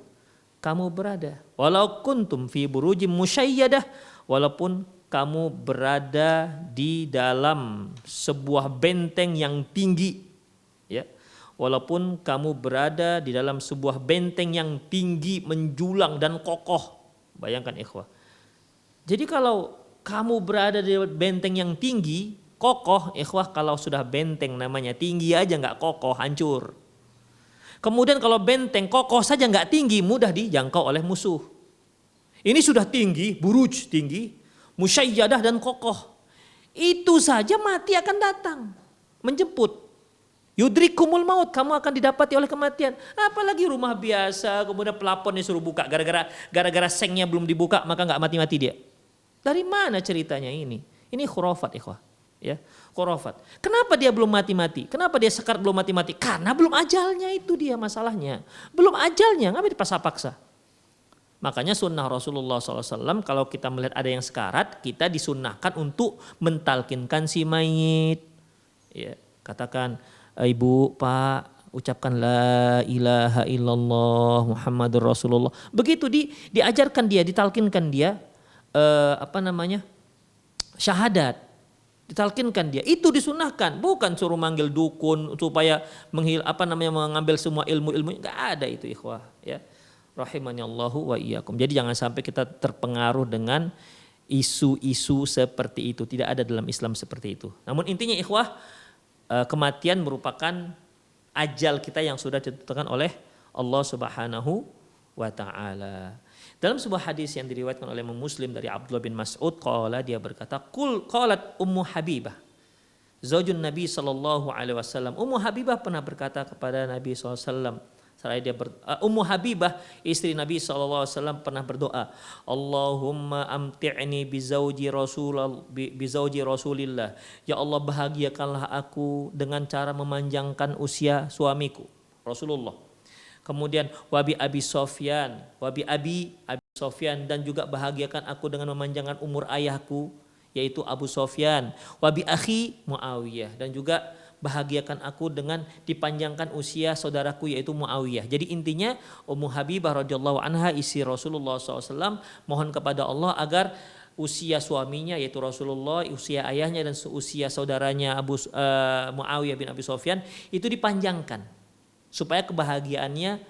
kamu berada. Walau kuntum fi burujim musyayyadah, walaupun kamu berada di dalam sebuah benteng yang tinggi. Ya. Walaupun kamu berada di dalam sebuah benteng yang tinggi, menjulang dan kokoh. Bayangkan ikhwah. Jadi kalau kamu berada di benteng yang tinggi, kokoh, ikhwah, kalau sudah benteng namanya tinggi aja nggak kokoh, hancur. Kemudian kalau benteng kokoh saja nggak tinggi, mudah dijangkau oleh musuh. Ini sudah tinggi, buruj tinggi, musyayyadah dan kokoh. Itu saja mati akan datang, menjemput. Yudrikumul maut, kamu akan didapati oleh kematian. Apalagi rumah biasa, kemudian pelapon disuruh buka, gara-gara sengnya belum dibuka, maka nggak mati-mati dia. Dari mana ceritanya ini? Ini khurafat, ikhwah. Ya, khurafat. Kenapa dia belum mati-mati? Kenapa dia sekarat belum mati-mati? Karena belum ajalnya, itu dia masalahnya. Belum ajalnya, nggak dipaksa-paksa. Makanya sunnah Rasulullah SAW kalau kita melihat ada yang sekarat, kita disunnahkan untuk mentalkinkan si mayit. Ya, katakan, ibu, pak, ucapkan la ilaha illallah Muhammadur Rasulullah. Begitu diajarkan dia, ditalkinkan dia syahadat. Ditalkinkan dia, itu disunahkan, bukan suruh manggil dukun supaya mengambil semua ilmu-ilmu, enggak ada itu ikhwah, ya. Rahimani Allahu wa iyyakum. Jadi jangan sampai kita terpengaruh dengan isu-isu seperti itu, tidak ada dalam Islam seperti itu. Namun intinya ikhwah, kematian merupakan ajal kita yang sudah ditentukan oleh Allah Subhanahu wa taala. Dalam sebuah hadis yang diriwayatkan oleh Imam Muslim dari Abdullah bin Mas'ud, dia berkata, qalat Ummu Habibah, zaujun Nabi sallallahu alaihi wasallam. Ummu Habibah pernah berkata kepada Nabi sallallahu alaihi wasallam, Ummu Habibah istri Nabi sallallahu alaihi wasallam pernah berdoa, Allahumma amti'ni bi zauji Rasulillah. Ya Allah, bahagiakanlah aku dengan cara memanjangkan usia suamiku, Rasulullah. Kemudian wabi Abi Sofyan, Abi Sofyan, dan juga bahagiakan aku dengan memanjangkan umur ayahku yaitu Abu Sofyan. Wabi akhi Muawiyah, dan juga bahagiakan aku dengan dipanjangkan usia saudaraku yaitu Muawiyah. Jadi intinya Ummu Habibah radhiyallahu anha istri Rasulullah SAW mohon kepada Allah agar usia suaminya yaitu Rasulullah, usia ayahnya dan usia saudaranya Muawiyah bin Abi Sofyan itu dipanjangkan, supaya kebahagiaannya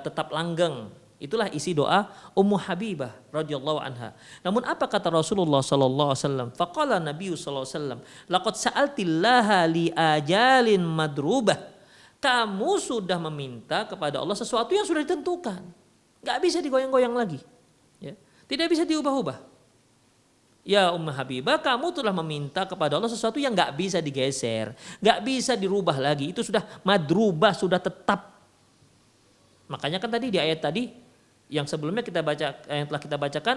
tetap langgeng, Itulah isi doa Ummu Habibah radhiyallahu anha. Namun apa kata Rasulullah sallallahu alaihi wasallam? Faqala Nabi sallallahu alaihi wasallam, "Laqad sa'altillaha li ajalin madrubah." Kamu sudah meminta kepada Allah sesuatu yang sudah ditentukan. Enggak bisa digoyang-goyang lagi. Ya. Tidak bisa diubah-ubah. Ya Ummu Habibah, kamu telah meminta kepada Allah sesuatu yang enggak bisa digeser, enggak bisa dirubah lagi. Itu sudah madrubah, sudah tetap. Makanya kan tadi di ayat tadi yang sebelumnya kita baca, yang telah kita bacakan,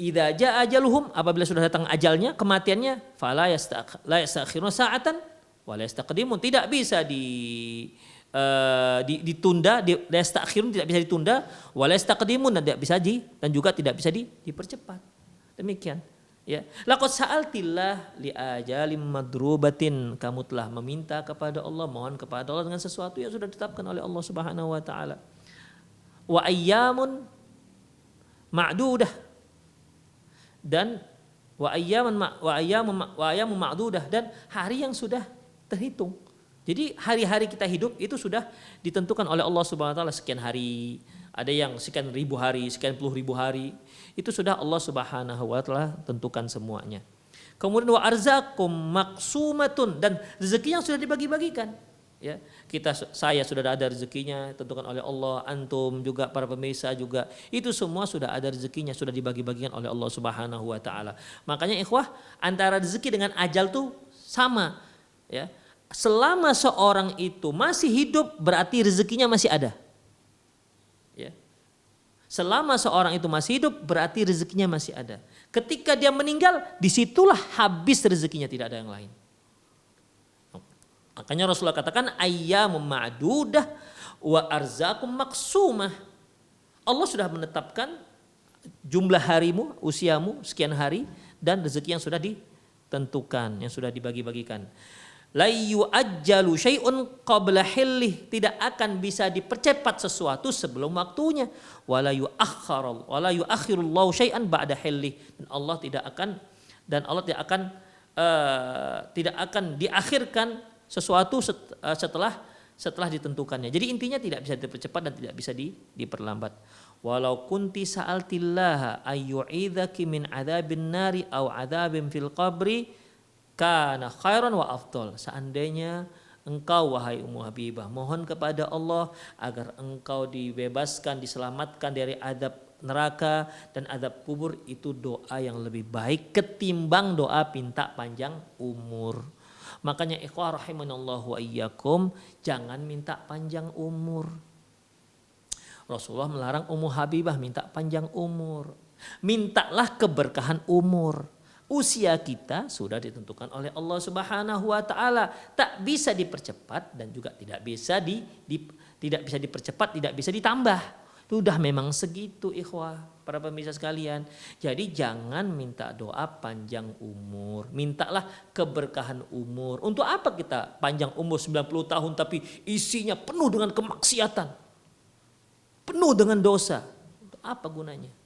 idza jaa ajaluhum, apabila sudah datang ajalnya, kematiannya, fala yastakhiruna sa'atan wa la yastaqdimun, tidak bisa ditunda, la yastakhirun, tidak bisa ditunda, wa la yastaqdimun, tidak bisa dan juga tidak bisa dipercepat. Demikian. Ya, laqad sa'altillah li ajalim madrubatin, kamu telah meminta kepada Allah, mohon kepada Allah dengan sesuatu yang sudah ditetapkan oleh Allah Subhanahu wa taala. Wa ayyamun ma'dudah, dan wa ayyamun ma'dudah, dan hari yang sudah terhitung. Jadi hari-hari kita hidup itu sudah ditentukan oleh Allah Subhanahu wa taala, sekian hari, ada yang sekian ribu hari, sekian puluh ribu hari. Itu sudah Allah Subhanahu wa taala tentukan semuanya. Kemudian wa arzakum maqsumatun, dan rezeki yang sudah dibagi-bagikan. Ya, saya sudah ada rezekinya tentukan oleh Allah, antum juga, para pemirsa juga. Itu semua sudah ada rezekinya, sudah dibagi-bagikan oleh Allah Subhanahu wa taala. Makanya ikhwah, antara rezeki dengan ajal tuh sama, ya. Selama seorang itu masih hidup berarti rezekinya masih ada. Ya. Selama seorang itu masih hidup berarti rezekinya masih ada. Ketika dia meninggal, disitulah habis rezekinya, tidak ada yang lain. Makanya Rasulullah katakan ayyamun ma'dudah wa arzakum maqsumah. Allah sudah menetapkan jumlah harimu, usiamu sekian hari, dan rezeki yang sudah ditentukan, yang sudah dibagi-bagikan. La yu'ajjalu syai'un qabla hillih, tidak akan bisa dipercepat sesuatu sebelum waktunya. Wala yu'akhirullahu syai'an ba'da hillih, dan Allah tidak akan diakhirkan sesuatu setelah ditentukannya. Jadi intinya tidak bisa dipercepat dan tidak bisa diperlambat. Walau kunti sa'altillaha ayyu'idzaki min adzabin nari aw adzabin fil qabri kana khairan wa afdal. Seandainya engkau wahai Ummu Habibah mohon kepada Allah agar engkau dibebaskan, diselamatkan dari azab neraka dan azab kubur, itu doa yang lebih baik ketimbang doa minta panjang umur. Makanya ikhwah rahimanallahu wa iyyakum, jangan minta panjang umur. Rasulullah melarang Ummu Habibah minta panjang umur. Mintalah keberkahan umur. Usia kita sudah ditentukan oleh Allah Subhanahu wa taala, tak bisa dipercepat dan juga tidak bisa dipercepat, tidak bisa ditambah. Sudah memang segitu ikhwah, para pemirsa sekalian. Jadi jangan minta doa panjang umur, mintalah keberkahan umur. Untuk apa kita panjang umur 90 tahun tapi isinya penuh dengan kemaksiatan, penuh dengan dosa? Untuk apa gunanya?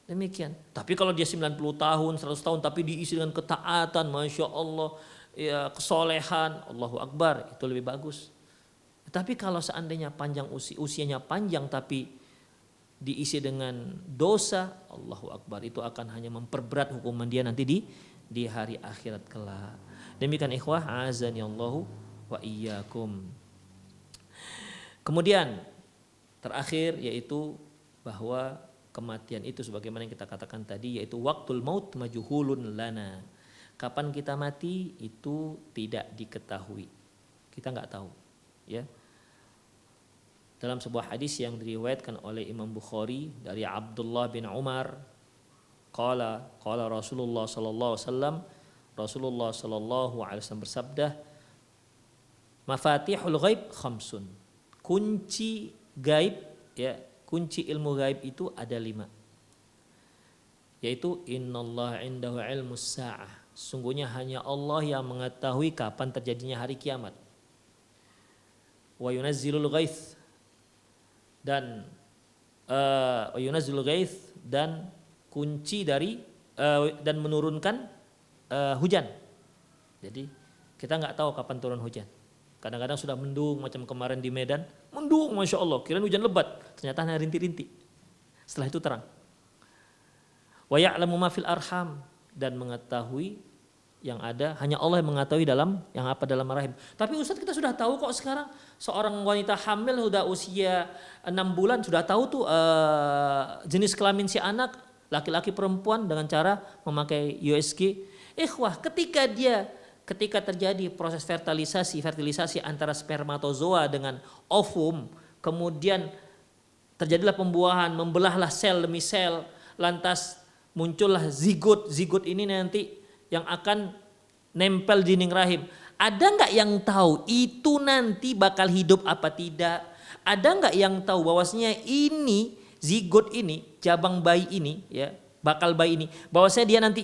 Demikian. Tapi kalau dia 90 tahun, 100 tahun tapi diisi dengan ketaatan, Masya Allah, ya, kesolehan, Allahu Akbar, itu lebih bagus. Tapi kalau seandainya panjang usianya panjang tapi diisi dengan dosa, Allahu Akbar, itu akan hanya memperberat hukuman dia nanti di hari akhirat kelak. Demikian ikhwah, azani Allahu wa iyyakum. Kemudian terakhir yaitu bahwa kematian itu sebagaimana yang kita katakan tadi, yaitu waktul maut majhulun lana. Kapan kita mati itu tidak diketahui. Kita nggak tahu, ya. Dalam sebuah hadis yang diriwayatkan oleh Imam Bukhari dari Abdullah bin Umar, qala Rasulullah sallallahu alaihi wasallam, Rasulullah sallallahu alaihi wasallam bersabda, mafatihul ghaib khamsun. Kunci gaib, ya, kunci ilmu gaib itu ada 5. Yaitu innallaha indahu ilmus sa'ah. Sungguhnya hanya Allah yang mengetahui kapan terjadinya hari kiamat. Wa yunazzilul ghaits, dan dan kunci dari dan menurunkan hujan. Jadi kita nggak tahu kapan turun hujan. Kadang-kadang sudah mendung macam kemarin di Medan, mendung Masya Allah, kirain hujan lebat, ternyata hanya rintik-rintik. Setelah itu terang. Wa ya'lamu ma fil arham, dan mengetahui yang ada hanya Allah yang mengetahui yang apa dalam rahim. Tapi Ustaz, kita sudah tahu kok sekarang seorang wanita hamil sudah usia 6 bulan sudah tahu tuh jenis kelamin si anak, laki-laki perempuan dengan cara memakai USG. Ikhwah, ketika terjadi proses fertilisasi antara spermatozoa dengan ovum, kemudian terjadilah pembuahan, membelahlah sel demi sel, lantas muncullah zigot. Zigot ini nanti yang akan nempel di dinding rahim. Ada nggak yang tahu itu nanti bakal hidup apa tidak? Ada nggak yang tahu bahwasanya ini zigot ini, jabang bayi ini, ya, bakal bayi ini, bahwasanya dia nanti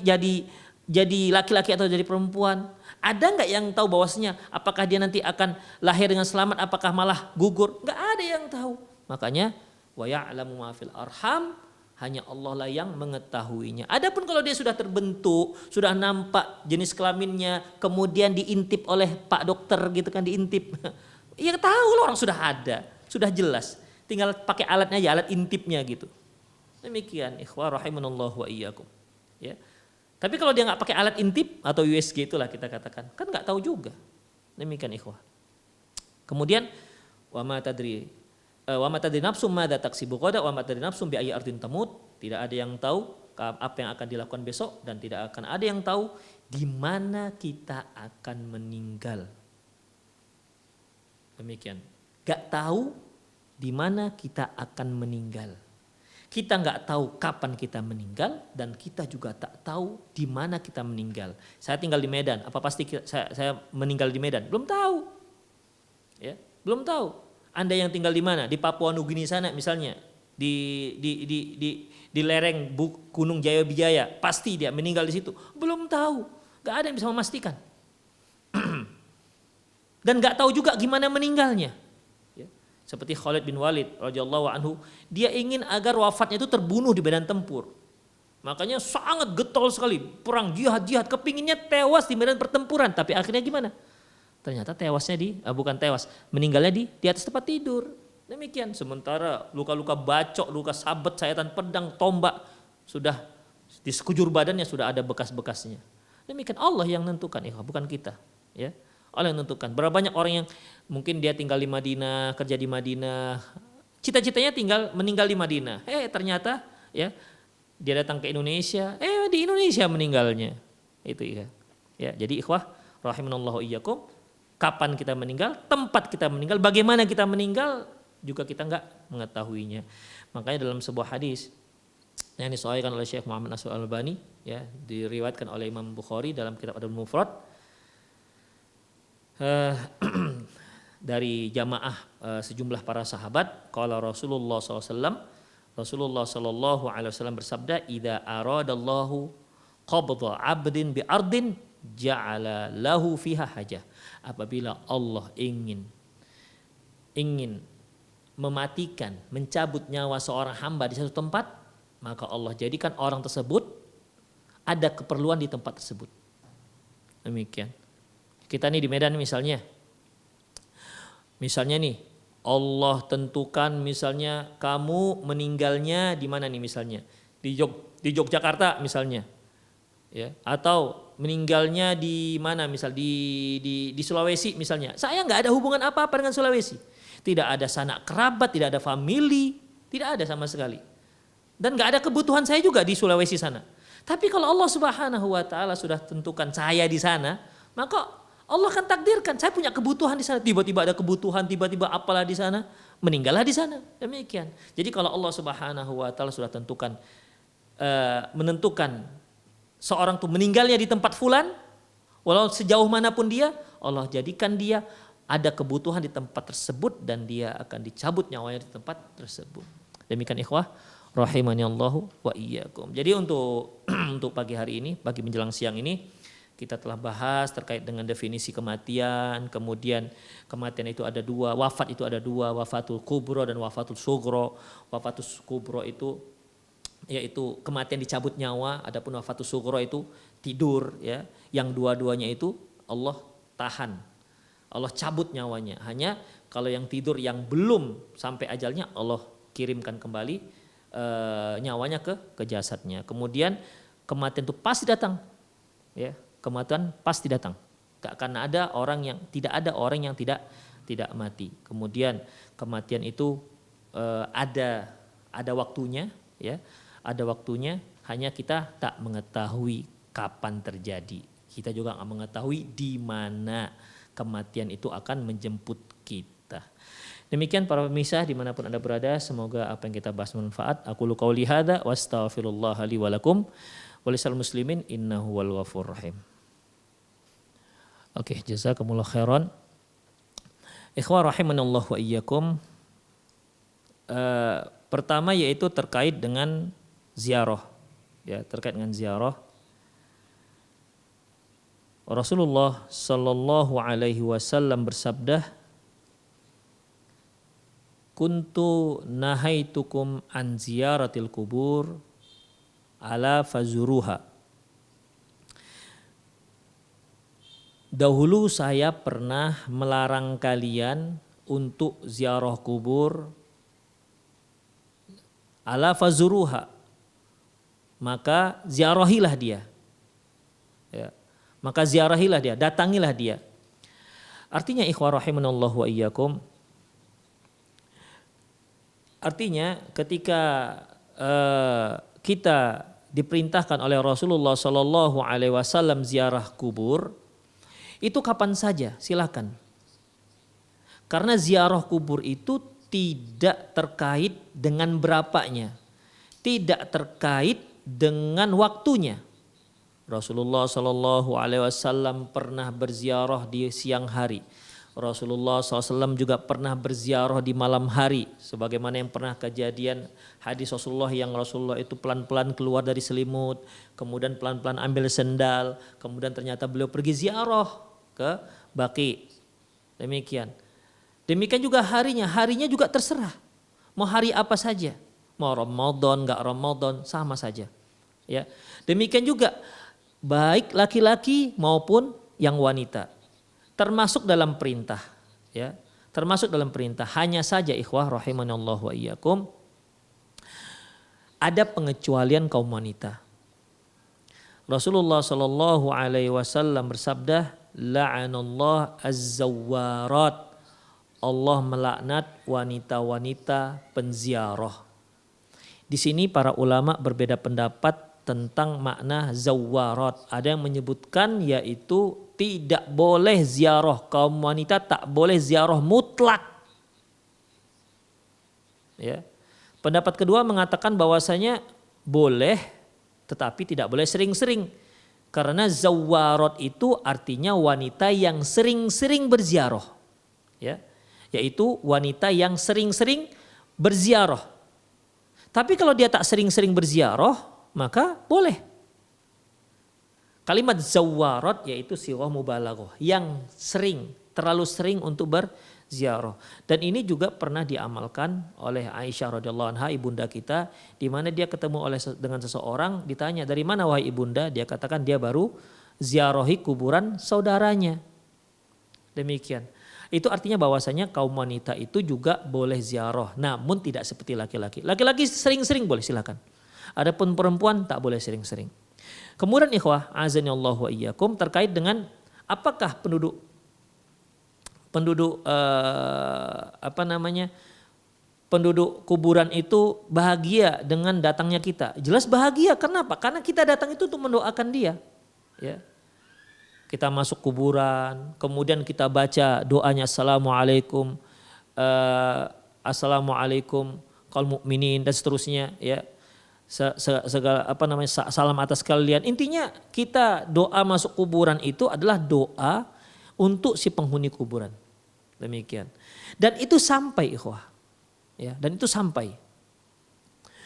jadi laki-laki atau jadi perempuan? Ada nggak yang tahu bahwasanya apakah dia nanti akan lahir dengan selamat, apakah malah gugur? Nggak ada yang tahu. Makanya wa ya'lamu ma fil arham, hanya Allah lah yang mengetahuinya. Adapun kalau dia sudah terbentuk, sudah nampak jenis kelaminnya, kemudian diintip oleh Pak Dokter gitu kan, diintip. Ya tahu loh, orang sudah ada, sudah jelas. Tinggal pakai alatnya aja, alat intipnya gitu. Demikian ikhwah rahimanallahu wa iyyakum. Ya. Tapi kalau dia nggak pakai alat intip atau USG itulah kita katakan, kan nggak tahu juga. Demikian ikhwah. Kemudian wa ma tadri nafsum madza taksibu ghadan wa ma tadri nafsum bi ayyi ardin tamut. Tidak ada yang tahu apa yang akan dilakukan besok, dan tidak akan ada yang tahu di mana kita akan meninggal. Demikian. Gak tahu di mana kita akan meninggal. Kita nggak tahu kapan kita meninggal, dan kita juga tak tahu di mana kita meninggal. Saya tinggal di Medan, apa pasti saya meninggal di Medan? Belum tahu. Ya, belum tahu. Anda yang tinggal di mana? Di Papua Nugini sana misalnya, di lereng Gunung Jayabijaya, pasti dia meninggal di situ. Belum tahu, nggak ada yang bisa memastikan. Dan nggak tahu juga gimana meninggalnya. Ya. Seperti Khalid bin Walid radhiyallahu anhu, dia ingin agar wafatnya itu terbunuh di medan tempur. Makanya sangat getol sekali, perang jihad, kepinginnya tewas di medan pertempuran, tapi akhirnya gimana? Ternyata tewasnya meninggalnya di atas tempat tidur. Demikian. Sementara luka-luka bacok, luka sabet, sayatan pedang, tombak, sudah di sekujur badannya sudah ada bekas-bekasnya. Demikian, Allah yang menentukan, bukan kita. Ya, Allah yang menentukan. Berapa banyak orang yang mungkin dia tinggal di Madinah, kerja di Madinah, cita-citanya meninggal di Madinah. Ternyata ya dia datang ke Indonesia, di Indonesia meninggalnya. Itu ya. Ya, jadi ikhwah rahimanallahu iyyakum. Kapan kita meninggal, tempat kita meninggal, bagaimana kita meninggal, juga kita nggak mengetahuinya. Makanya dalam sebuah hadis yang disahihkan oleh Syekh Muhammad Nasr Al-Albani, ya, diriwayatkan oleh Imam Bukhari dalam kitab Adabul Mufrad, dari jamaah sejumlah para sahabat, qala Rasulullah SAW, Rasulullah sallallahu alaihi wasallam bersabda, "Idza aradallahu qabdha 'abdin bi ardin ja'ala lahu fiha hajah." Apabila Allah ingin mematikan, mencabut nyawa seorang hamba di satu tempat, maka Allah jadikan orang tersebut ada keperluan di tempat tersebut. Demikian. Kita nih di Medan misalnya nih Allah tentukan misalnya kamu meninggalnya di mana nih misalnya, di Yogyakarta misalnya, ya, atau meninggalnya di mana misal di Sulawesi misalnya. Saya nggak ada hubungan apa-apa dengan Sulawesi, tidak ada sanak kerabat, tidak ada famili, tidak ada sama sekali, dan nggak ada kebutuhan saya juga di Sulawesi sana. Tapi kalau Allah Subhanahu Wa Taala sudah tentukan saya di sana, maka Allah akan takdirkan saya punya kebutuhan di sana. Tiba-tiba ada kebutuhan, tiba-tiba apalah di sana, meninggallah di sana. Demikian. Jadi kalau Allah Subhanahu Wa Taala sudah menentukan seorang tuh meninggalnya di tempat fulan, walau sejauh manapun dia, Allah jadikan dia ada kebutuhan di tempat tersebut, dan dia akan dicabut nyawanya di tempat tersebut. Demikian ikhwah rahimani Allahu wa iyyakum. Jadi untuk pagi hari ini, pagi menjelang siang ini, kita telah bahas terkait dengan definisi kematian. Kemudian kematian itu ada dua, wafat itu ada dua, wafatul kubro dan wafatul sugro. Wafatul kubro itu yaitu kematian dicabut nyawa, adapun wafatus sugro itu tidur, ya, yang dua-duanya itu Allah tahan. Allah cabut nyawanya. Hanya kalau yang tidur yang belum sampai ajalnya Allah kirimkan kembali nyawanya ke jasadnya. Kemudian kematian itu pasti datang. Ya, kematian pasti datang. Gak akan ada orang yang tidak mati. Kemudian kematian itu ada waktunya, ya, ada waktunya. Hanya kita tak mengetahui kapan terjadi. Kita juga nggak mengetahui di mana kematian itu akan menjemput kita. Demikian para pemirsa dimanapun Anda berada, semoga apa yang kita bahas bermanfaat. Aku qauli hadza wa astaghfirullah li wa lakum wa lisal muslimin innahu wal ghafurur rahim. Oke, jazakumullah khairan. Ikhwah rahimanallah wa iyyakum. Pertama yaitu terkait dengan ziarah. Ya, terkait dengan ziarah. Rasulullah sallallahu alaihi wasallam bersabda, "Kuntu nahaitukum an ziyaratil kubur ala fazuruha." Dahulu saya pernah melarang kalian untuk ziarah kubur, ala fazuruha, maka ziarahilah dia. Ya. Maka ziarahilah dia, datangilah dia. Artinya ikhwah rahimanallahu wa iyyakum, artinya ketika kita diperintahkan oleh Rasulullah sallallahu alaihi wasallam ziarah kubur, itu kapan saja silakan. Karena ziarah kubur itu tidak terkait dengan berapanya, tidak terkait dengan waktunya. Rasulullah sallallahu alaihi wasallam pernah berziarah di siang hari. Rasulullah SAW juga pernah berziarah di malam hari, sebagaimana yang pernah kejadian hadis Rasulullah yang Rasulullah itu pelan-pelan keluar dari selimut, kemudian pelan-pelan ambil sendal, kemudian ternyata beliau pergi ziarah ke Baqi. Demikian juga harinya juga terserah. Mau hari apa saja, mau Ramadan, enggak Ramadan, sama saja. Ya. Demikian juga baik laki-laki maupun yang wanita. Termasuk dalam perintah, ya. Termasuk dalam perintah. Hanya saja ikhwah rahimanallahu wa iyyakum, ada pengecualian kaum wanita. Rasulullah sallallahu alaihi wasallam bersabda, la'anallah az-zawwarat. Allah melaknat wanita-wanita penziarah. Di sini para ulama berbeda pendapat tentang makna zawwarat. Ada yang menyebutkan yaitu tidak boleh ziarah kaum wanita, tak boleh ziarah mutlak. Ya. Pendapat kedua mengatakan bahwasanya boleh, tetapi tidak boleh sering-sering. Karena zawwarat itu artinya wanita yang sering-sering berziarah. Ya. Yaitu wanita yang sering-sering berziarah. Tapi kalau dia tak sering-sering berziarah, maka boleh. Kalimat zawwarat yaitu sighah mubalaghah, yang sering, terlalu sering untuk berziarah. Dan ini juga pernah diamalkan oleh Aisyah radhiyallahu anha, ibunda kita, di mana dia ketemu dengan seseorang, ditanya, "Dari mana wahai ibunda?" Dia katakan dia baru ziarahi kuburan saudaranya. Demikian. Itu artinya bahwasanya kaum wanita itu juga boleh ziarah, namun tidak seperti laki-laki. Laki-laki sering-sering boleh, silakan. Adapun perempuan tak boleh sering-sering. Kemudian ikhwah azanillahu wa iyyakum, terkait dengan apakah penduduk kuburan itu bahagia dengan datangnya kita? Jelas bahagia. Kenapa? Karena kita datang itu untuk mendoakan dia. Ya. Kita masuk kuburan, kemudian kita baca doanya assalamualaikum qaul mukminin dan seterusnya, ya. Segala salam atas kalian. Intinya kita doa masuk kuburan itu adalah doa untuk si penghuni kuburan. Demikian. Dan itu sampai ikhwah. Ya, dan itu sampai.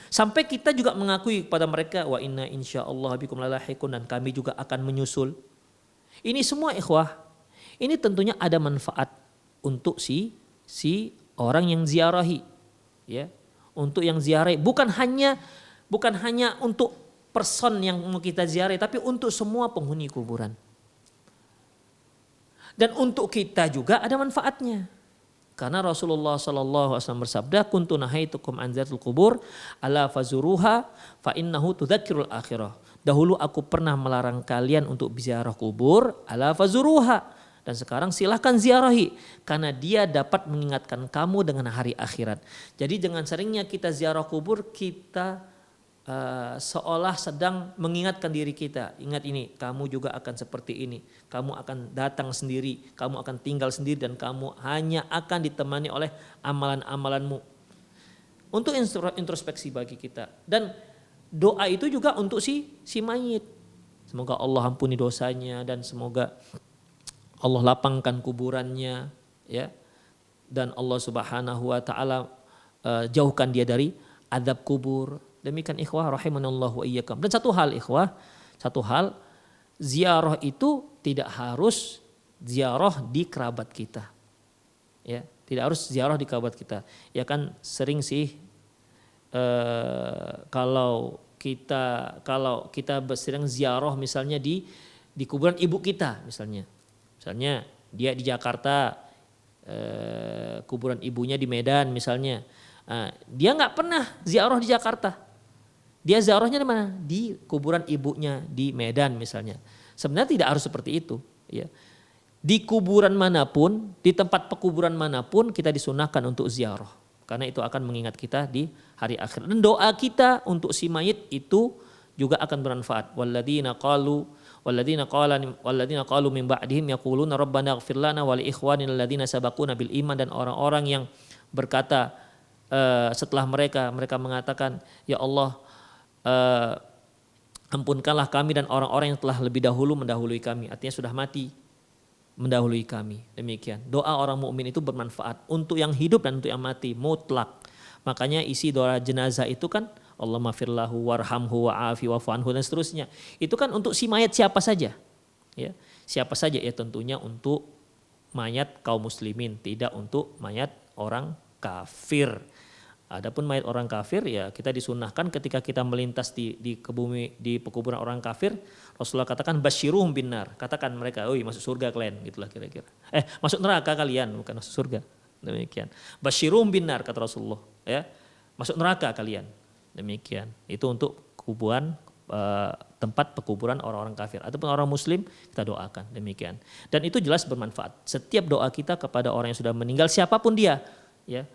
Sampai kita juga mengakui kepada mereka, wa inna insyaallah bikum lalahiqun, dan kami juga akan menyusul. Ini semua ikhwah, ini tentunya ada manfaat untuk si orang yang ziarahi. Ya. Untuk yang ziarahi, bukan hanya untuk person yang mau kita ziarahi, tapi untuk semua penghuni kuburan. Dan untuk kita juga ada manfaatnya. Karena Rasulullah SAW bersabda, kuntu nahaitukum an ziyaratil qubur ala fazuruha fa innahu tudzakirul akhirah. Dahulu aku pernah melarang kalian untuk ziarah kubur, ala fazuruha. Dan sekarang silahkan ziarahi, karena dia dapat mengingatkan kamu dengan hari akhirat. Jadi dengan seringnya kita ziarah kubur, kita seolah sedang mengingatkan diri kita, ingat ini, kamu juga akan seperti ini, kamu akan datang sendiri, kamu akan tinggal sendiri, dan kamu hanya akan ditemani oleh amalan-amalanmu. Untuk introspeksi bagi kita. Dan doa itu juga untuk si mayit, semoga Allah ampuni dosanya, dan semoga Allah lapangkan kuburannya, ya, dan Allah Subhanahu wa taala jauhkan dia dari azab kubur. Demikian ikhwah rahimanallahu wa iyyakum. Dan satu hal ikhwah, ziarah itu tidak harus ziarah di kerabat kita. Ya, tidak harus ziarah di kerabat kita. Ya kan sering sih kalau kita sering ziarah misalnya di kuburan ibu kita misalnya. Misalnya dia di Jakarta, kuburan ibunya di Medan misalnya. Dia nggak pernah ziarah di Jakarta. Dia ziarahnya di mana? Di kuburan ibunya di Medan misalnya. Sebenarnya tidak harus seperti itu. Ya. Di kuburan manapun, di tempat pekuburan manapun kita disunahkan untuk ziarah. Karena itu akan mengingat kita di hari akhir. Dan doa kita untuk si mayit itu juga akan bermanfaat. Walladzina qalu min ba'dihim yaquluna rabbana ighfir lana wa li ikhwanina alladzina sabaquna bil iman, dan orang-orang yang berkata setelah mereka mengatakan, ya Allah, ampunkanlah kami dan orang-orang yang telah lebih dahulu mendahului kami, artinya sudah mati mendahului kami. Demikian. Doa orang mukmin itu bermanfaat untuk yang hidup dan untuk yang mati, mutlak. Makanya isi doa jenazah itu kan Allahumma firlahu warhamhu wa'afi wa'fu anhu dan seterusnya. Itu kan untuk si mayat siapa saja. Ya, siapa saja, ya tentunya untuk mayat kaum muslimin, tidak untuk mayat orang kafir. Adapun mayat orang kafir, ya kita disunahkan ketika kita melintas di pekuburan orang kafir, Rasulullah katakan basyiruhum binnar, katakan mereka, "Oi, masuk surga kalian," gitulah kira-kira. Masuk neraka kalian, bukan masuk surga. Demikian. Basyiruhum binnar kata Rasulullah, ya. Masuk neraka kalian. Demikian. Itu untuk kuburan tempat pekuburan orang-orang kafir. Ataupun orang muslim kita doakan, demikian. Dan itu jelas bermanfaat. Setiap doa kita kepada orang yang sudah meninggal siapapun dia, ya.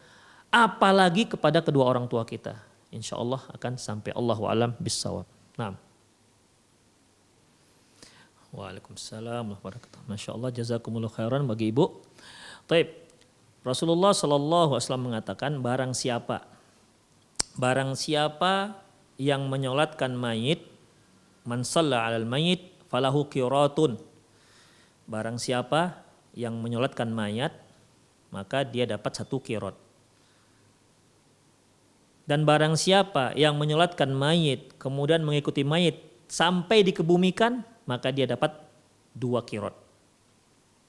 Apalagi kepada kedua orang tua kita, insya Allah akan sampai. Allahu a'lam bissawab. Nah. Waalaikumsalam warahmatullahi wabarakatuh. Masya Allah, jazakumullah khairan bagi ibu. Taib. Rasulullah SAW mengatakan, barang siapa yang menyolatkan mayit, man shalla 'alal mayit falahu qiratun. Barang siapa yang menyolatkan mayat, maka dia dapat 1 qirat. Dan barang siapa yang menyolatkan mayit kemudian mengikuti mayit sampai dikebumikan, maka dia dapat 2 qirat.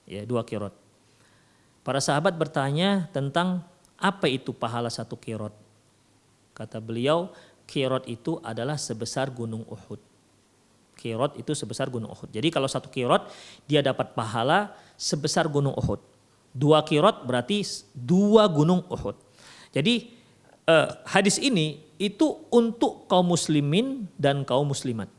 Ya, 2 qirat. Para sahabat bertanya tentang apa itu pahala 1 qirat. Kata beliau, qirat itu adalah sebesar gunung Uhud. Qirat itu sebesar gunung Uhud. Jadi kalau 1 qirat dia dapat pahala sebesar gunung Uhud. 2 qirat berarti 2 gunung Uhud. Jadi hadis ini itu untuk kaum muslimin dan kaum muslimat.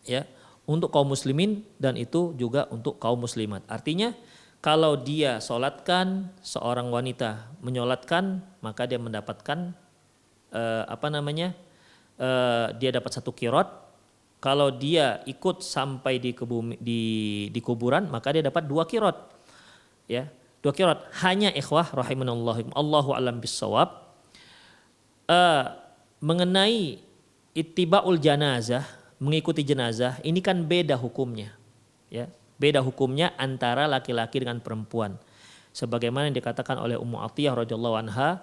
Ya, untuk kaum muslimin dan itu juga untuk kaum muslimat. Artinya kalau dia solatkan, seorang wanita menyolatkan, maka dia mendapatkan dia dapat 1 qirat. Kalau dia ikut sampai di kuburan, maka dia dapat 2 qirat. Ya, 2 qirat. Hanya ikhwah rahimanallah, Allahu a'lam bissawab. Mengenai ittiba'ul janazah, mengikuti jenazah, ini kan beda hukumnya, ya, beda hukumnya antara laki-laki dengan perempuan. Sebagaimana yang dikatakan oleh Ummu Atiyah radhiyallahu anha,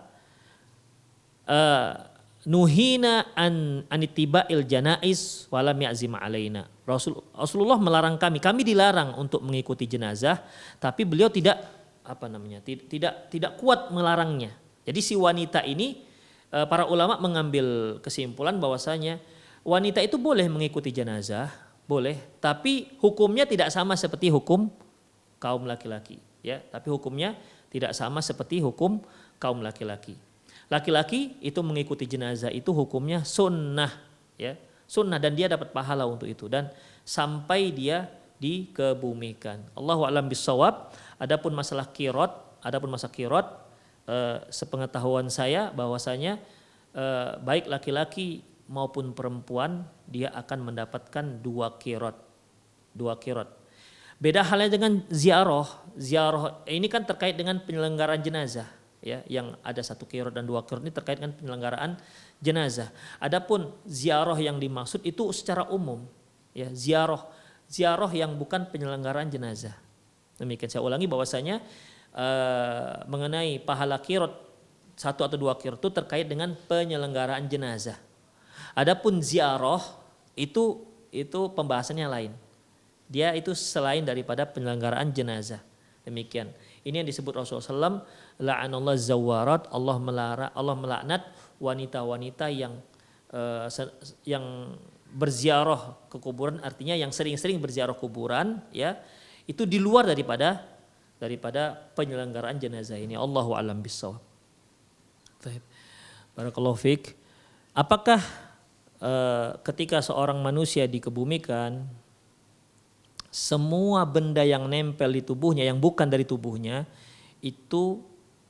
nuhina an ittiba'il janaiz wa lam ya'zim alaina. Rasulullah melarang kami dilarang untuk mengikuti jenazah, tapi beliau tidak kuat melarangnya. Jadi si wanita ini, para ulama mengambil kesimpulan bahwasanya wanita itu boleh mengikuti jenazah, boleh, tapi hukumnya tidak sama seperti hukum kaum laki-laki, ya. Tapi hukumnya tidak sama seperti hukum kaum laki-laki. Laki-laki itu mengikuti jenazah itu hukumnya sunnah, ya, sunnah, dan dia dapat pahala untuk itu dan sampai dia dikebumikan. Allahu a'lam bissawab. Adapun masalah kirot, sepengetahuan saya bahwasanya baik laki-laki maupun perempuan dia akan mendapatkan 2 kirot. Beda halnya dengan ziarah. Ziarah ini kan terkait dengan penyelenggaraan jenazah, ya, yang ada 1 kirot dan 2 kirot ini terkait dengan penyelenggaraan jenazah. Adapun ziarah yang dimaksud itu secara umum, ya, ziarah yang bukan penyelenggaraan jenazah. Demikian, saya ulangi bahwasanya mengenai pahala kirot 1 atau 2 kirot itu terkait dengan penyelenggaraan jenazah. Adapun ziarah itu pembahasannya lain. Dia itu selain daripada penyelenggaraan jenazah. Demikian. Ini yang disebut Rasulullah SAW, la'anallahu zawarat, Allah melaknat wanita-wanita yang berziarah ke kuburan, artinya yang sering-sering berziarah kuburan, ya, itu di luar daripada penyelenggaraan jenazah ini. Allahu a'lam bissawab. Barakallahu fiik. Apakah ketika seorang manusia dikebumikan, semua benda yang nempel di tubuhnya yang bukan dari tubuhnya itu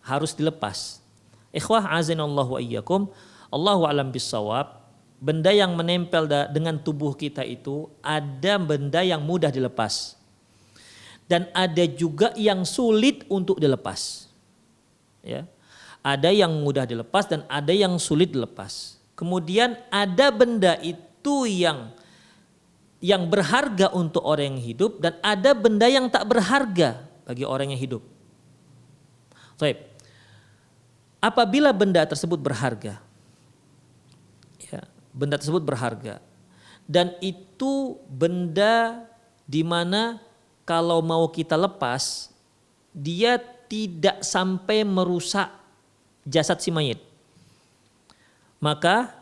harus dilepas? Ikhwah azanallahu wa iyyakum, Allahu a'lam bissawab. Benda yang menempel dengan tubuh kita itu ada benda yang mudah dilepas dan ada juga yang sulit untuk dilepas, ya. Ada yang mudah dilepas dan ada yang sulit dilepas. Kemudian ada benda itu yang berharga untuk orang yang hidup dan ada benda yang tak berharga bagi orang yang hidup. Baik. Apabila benda tersebut berharga, ya, benda tersebut berharga dan itu benda di mana kalau mau kita lepas dia tidak sampai merusak jasad si mayit, maka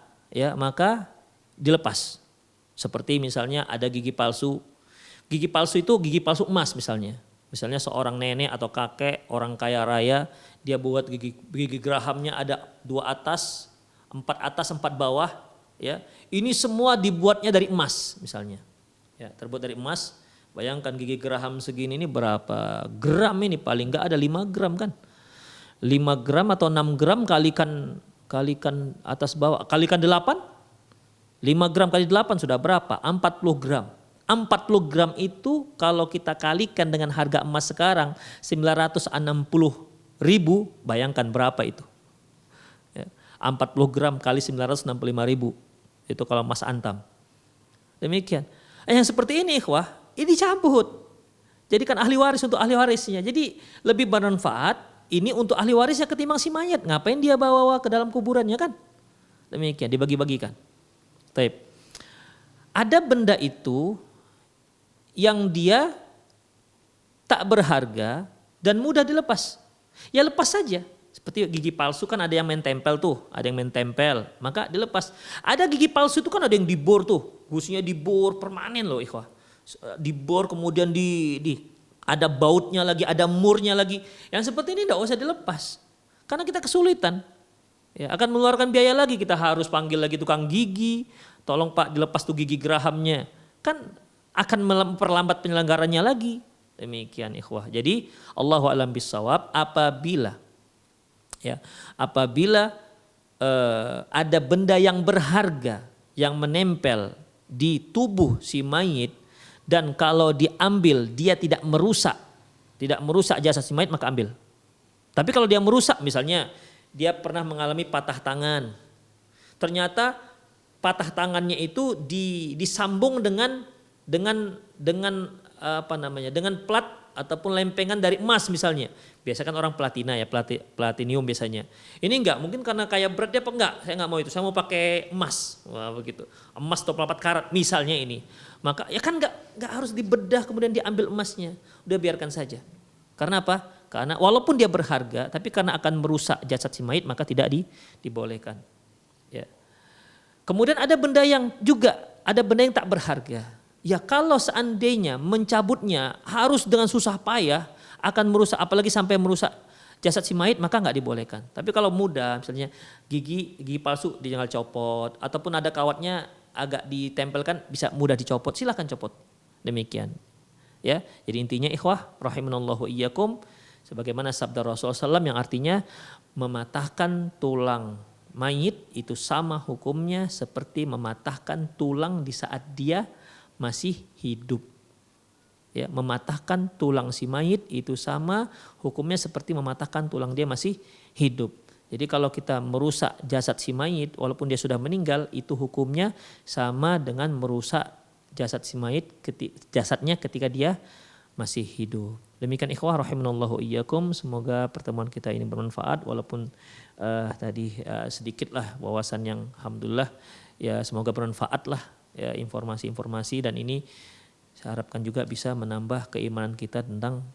dilepas. Seperti misalnya ada gigi palsu itu gigi palsu emas misalnya seorang nenek atau kakek orang kaya raya, dia buat gigi gerahamnya ada 2 atas, 4 atas, 4 bawah, ya. Ini semua dibuatnya dari emas misalnya, ya, terbuat dari emas. Bayangkan gigi geraham segini ini berapa gram ini, paling enggak ada 5 gram kan. 5 gram atau 6 gram kalikan atas bawah, kalikan 8. 5 gram kali 8 sudah berapa? 40 gram. 40 gram itu kalau kita kalikan dengan harga emas sekarang 960.000, bayangkan berapa itu. Ya, 40 gram kali 965.000, itu kalau emas antam. Demikian. Yang seperti ini ikhwah, ini cabut. Jadikan ahli waris untuk ahli warisnya. Jadi lebih bermanfaat ini untuk ahli warisnya ketimbang si mayat. Ngapain dia bawa ke dalam kuburannya kan? Demikian, dibagi-bagikan. Taib. Ada benda itu yang dia tak berharga dan mudah dilepas. Ya lepas saja. Seperti gigi palsu kan ada yang main tempel tuh, maka dilepas. Ada gigi palsu itu kan ada yang dibor tuh, gusinya dibor permanen loh ikhwah. Dibor kemudian ada bautnya lagi, ada murnya lagi. Yang seperti ini tidak usah dilepas. Karena kita kesulitan. Ya, akan mengeluarkan biaya lagi, kita harus panggil lagi tukang gigi, tolong Pak dilepas tuh gigi gerahamnya. Kan akan memperlambat penyelenggarannya lagi. Demikian ikhwah. Jadi Allahu a'lam bissawab, apabila ada benda yang berharga yang menempel di tubuh si mayit dan kalau diambil dia tidak merusak jasad si mayit, maka ambil. Tapi kalau dia merusak, misalnya dia pernah mengalami patah tangan. Ternyata patah tangannya itu disambung dengan plat ataupun lempengan dari emas misalnya. Biasa kan orang platina ya, platinium biasanya. Ini enggak, mungkin karena kayak berat dia apa enggak, saya enggak mau itu, saya mau pakai emas. Wah, begitu. Emas 24 karat misalnya ini. Maka ya kan enggak harus dibedah kemudian diambil emasnya. Udah biarkan saja. Karena apa? Karena walaupun dia berharga, tapi karena akan merusak jasad si mayit, maka tidak dibolehkan. Ya. Kemudian ada benda yang tak berharga. Ya kalau seandainya mencabutnya harus dengan susah payah akan merusak, apalagi sampai merusak jasad si mayit, maka nggak dibolehkan. Tapi kalau mudah, misalnya gigi palsu tinggal copot, ataupun ada kawatnya agak ditempelkan bisa mudah dicopot, silahkan copot. Demikian. Ya, jadi intinya ikhwah rahimanallahu iyyakum, sebagaimana sabda Rasulullah SAW yang artinya mematahkan tulang mayit itu sama hukumnya seperti mematahkan tulang di saat dia masih hidup. Ya, mematahkan tulang si mayit itu sama hukumnya seperti mematahkan tulang dia masih hidup. Jadi kalau kita merusak jasad si mayit walaupun dia sudah meninggal, itu hukumnya sama dengan merusak jasad si mayit, jasadnya ketika dia masih hidup. Demikian ikhwah rahimanallahu iyyakum, semoga pertemuan kita ini bermanfaat walaupun tadi sedikitlah wawasan yang alhamdulillah ya, semoga bermanfaat lah ya informasi-informasi, dan ini saya harapkan juga bisa menambah keimanan kita tentang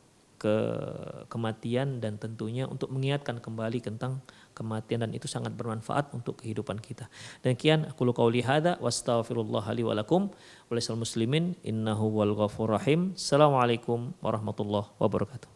kematian dan tentunya untuk mengingatkan kembali tentang kematian, dan itu sangat bermanfaat untuk kehidupan kita. Demikian aku qouli hadza wastaghfirullah li wa lakum wa lisal muslimin innahu wal ghafurur rahim. Assalamualaikum warahmatullahi wabarakatuh.